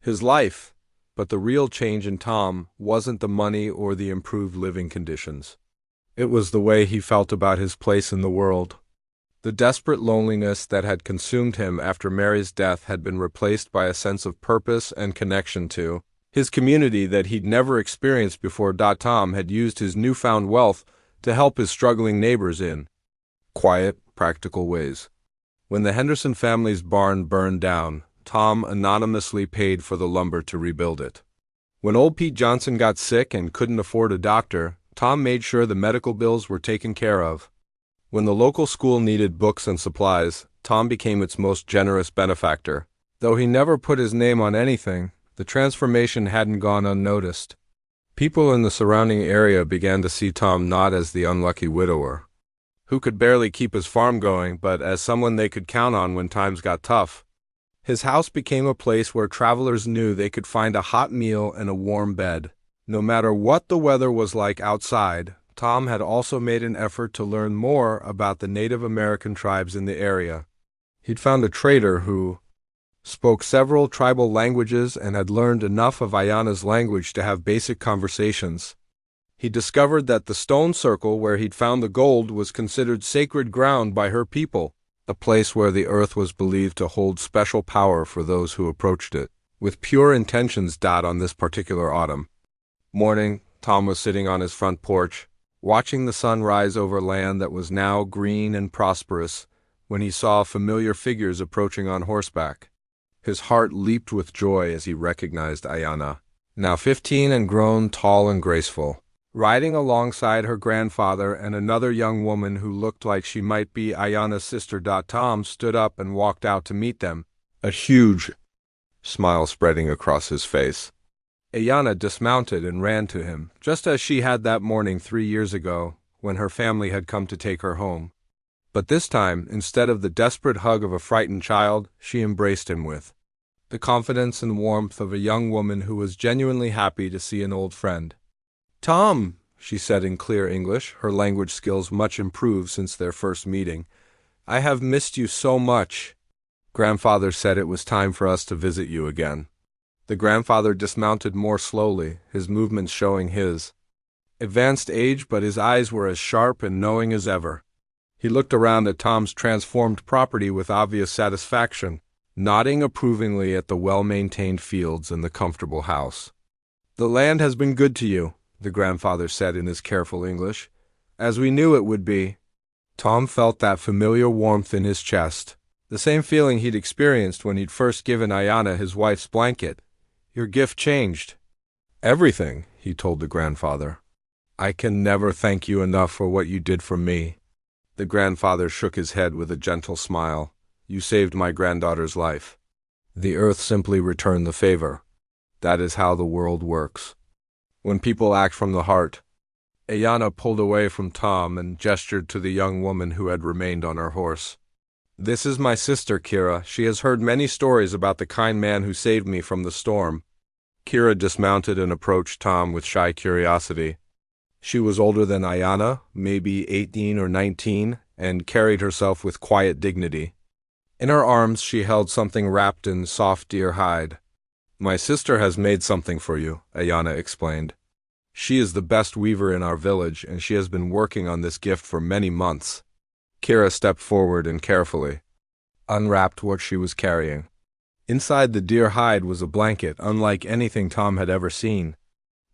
his life. But the real change in Tom wasn't the money or the improved living conditions. It was the way he felt about his place in the world. The desperate loneliness that had consumed him after Mary's death had been replaced by a sense of purpose and connection to his community that he'd never experienced before. Tom had used his newfound wealth to help his struggling neighbors in quiet, practical ways. When the Henderson family's barn burned down, Tom anonymously paid for the lumber to rebuild it. When old Pete Johnson got sick and couldn't afford a doctor, Tom made sure the medical bills were taken care of. When the local school needed books and supplies, Tom became its most generous benefactor. Though he never put his name on anything, the transformation hadn't gone unnoticed. People in the surrounding area began to see Tom not as the unlucky widower who could barely keep his farm going, but as someone they could count on when times got tough. His house became a place where travelers knew they could find a hot meal and a warm bed. No matter what the weather was like outside, Tom had also made an effort to learn more about the Native American tribes in the area. He'd found a trader who spoke several tribal languages and had learned enough of Ayana's language to have basic conversations. He discovered that the stone circle where he'd found the gold was considered sacred ground by her people, a place where the earth was believed to hold special power for those who approached it, with pure intentions. On this particular autumn morning, Tom was sitting on his front porch, watching the sun rise over land that was now green and prosperous, when he saw familiar figures approaching on horseback. His heart leaped with joy as he recognized Ayana, now 15 and grown tall and graceful, riding alongside her grandfather and another young woman who looked like she might be Ayana's sister. Tom stood up and walked out to meet them, a huge smile spreading across his face. Ayana dismounted and ran to him, just as she had that morning 3 years ago, when her family had come to take her home. But this time, instead of the desperate hug of a frightened child, she embraced him with the confidence and warmth of a young woman who was genuinely happy to see an old friend. "Tom," she said in clear English, her language skills much improved since their first meeting, "I have missed you so much. Grandfather said it was time for us to visit you again." The grandfather dismounted more slowly, his movements showing his advanced age, but his eyes were as sharp and knowing as ever. He looked around at Tom's transformed property with obvious satisfaction, nodding approvingly at the well-maintained fields and the comfortable house. "The land has been good to you," the grandfather said in his careful English, "as we knew it would be." Tom felt that familiar warmth in his chest, the same feeling he'd experienced when he'd first given Ayana his wife's blanket. "Your gift changed everything," he told the grandfather. "I can never thank you enough for what you did for me." The grandfather shook his head with a gentle smile. "You saved my granddaughter's life. The earth simply returned the favor. That is how the world works, when people act from the heart." Ayana pulled away from Tom and gestured to the young woman who had remained on her horse. "This is my sister, Kira. She has heard many stories about the kind man who saved me from the storm." Kira dismounted and approached Tom with shy curiosity. She was older than Ayana, maybe 18 or 19, and carried herself with quiet dignity. In her arms she held something wrapped in soft deer hide. "My sister has made something for you," Ayana explained. "She is the best weaver in our village, and she has been working on this gift for many months." Kira stepped forward and carefully unwrapped what she was carrying. Inside the deer hide was a blanket unlike anything Tom had ever seen.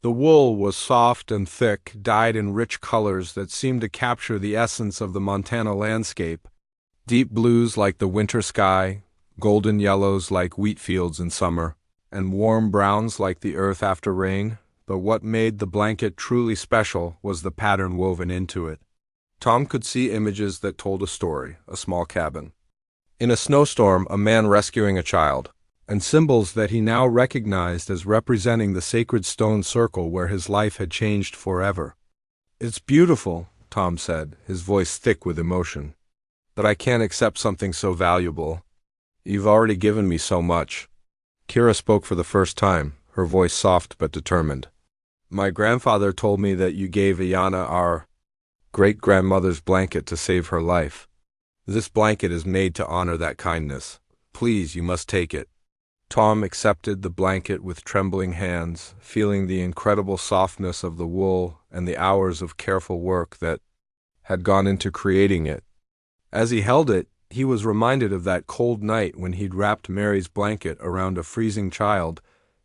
The wool was soft and thick, dyed in rich colors that seemed to capture the essence of the Montana landscape. Deep blues like the winter sky, golden yellows like wheat fields in summer, and warm browns like the earth after rain. But what made the blanket truly special was the pattern woven into it. Tom could see images that told a story: a small cabin in a snowstorm, a man rescuing a child, and symbols that he now recognized as representing the sacred stone circle where his life had changed forever. "It's beautiful," Tom said, his voice thick with emotion, "but I can't accept something so valuable. You've already given me so much." Kira spoke for the first time, her voice soft but determined. "My grandfather told me that you gave Ayana our great-grandmother's blanket to save her life. This blanket is made to honor that kindness. Please, you must take it." Tom accepted the blanket with trembling hands, feeling the incredible softness of the wool and the hours of careful work that had gone into creating it. As he held it, he was reminded of that cold night when he'd wrapped Mary's blanket around a freezing child,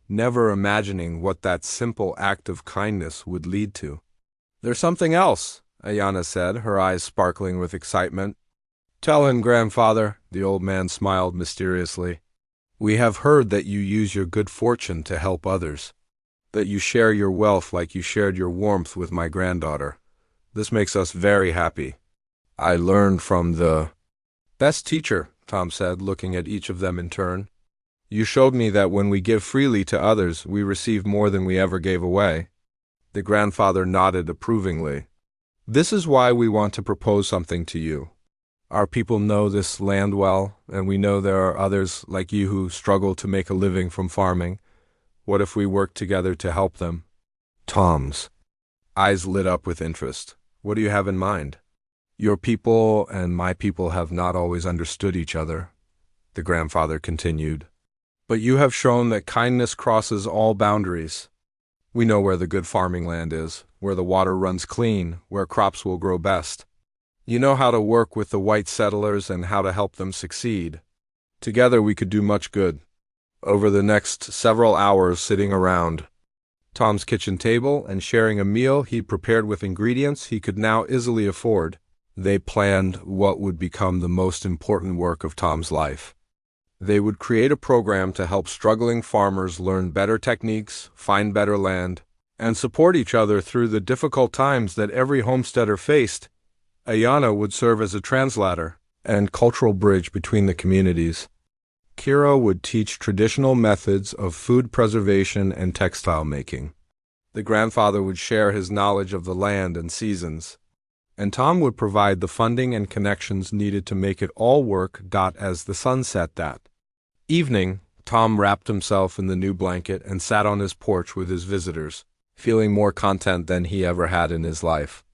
never imagining what that simple act of kindness would lead to. "There's something else," Ayana said, her eyes sparkling with excitement. "Tell him, grandfather," the old man smiled mysteriously. "We have heard that you use your good fortune to help others, that you share your wealth like you shared your warmth with my granddaughter. This makes us very happy. I learned from the best teacher," Tom said, looking at each of them in turn. "You showed me that when we give freely to others, we receive more than we ever gave away." The grandfather nodded approvingly. "This is why we want to propose something to you. Our people know this land well, and we know there are others like you who struggle to make a living from farming. What if we work together to help them?" Tom's eyes lit up with interest. What do you have in mind? Your people and my people have not always understood each other, the grandfather continued. But you have shown that kindness crosses all boundaries. We know where the good farming land is, where the water runs clean, where crops will grow best. You know how to work with the white settlers and how to help them succeed. Together we could do much good. Over the next several hours sitting around Tom's kitchen table and sharing a meal he'd prepared with ingredients he could now easily afford, they planned what would become the most important work of Tom's life. They would create a program to help struggling farmers learn better techniques, find better land, and support each other through the difficult times that every homesteader faced. Ayana would serve as a translator and cultural bridge between the communities. Kira would teach traditional methods of food preservation and textile making. The grandfather would share his knowledge of the land and seasons, and Tom would provide the funding and connections needed to make it all work. As the sun set that evening, Tom wrapped himself in the new blanket and sat on his porch with his visitors, feeling more content than he ever had in his life.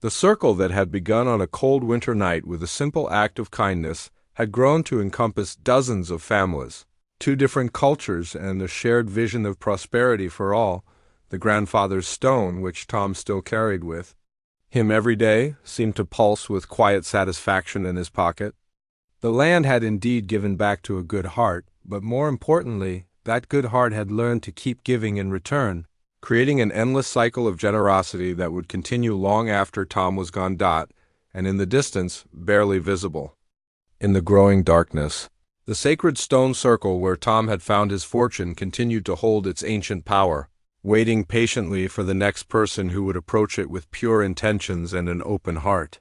The circle that had begun on a cold winter night with a simple act of kindness had grown to encompass dozens of families, 2 different cultures, and a shared vision of prosperity for all. The grandfather's stone, which Tom still carried with him every day, seemed to pulse with quiet satisfaction in his pocket. The land had indeed given back to a good heart, but more importantly, that good heart had learned to keep giving in return, creating an endless cycle of generosity that would continue long after Tom was gone. And in the distance, barely visible. In the growing darkness, the sacred stone circle where Tom had found his fortune continued to hold its ancient power, waiting patiently for the next person who would approach it with pure intentions and an open heart.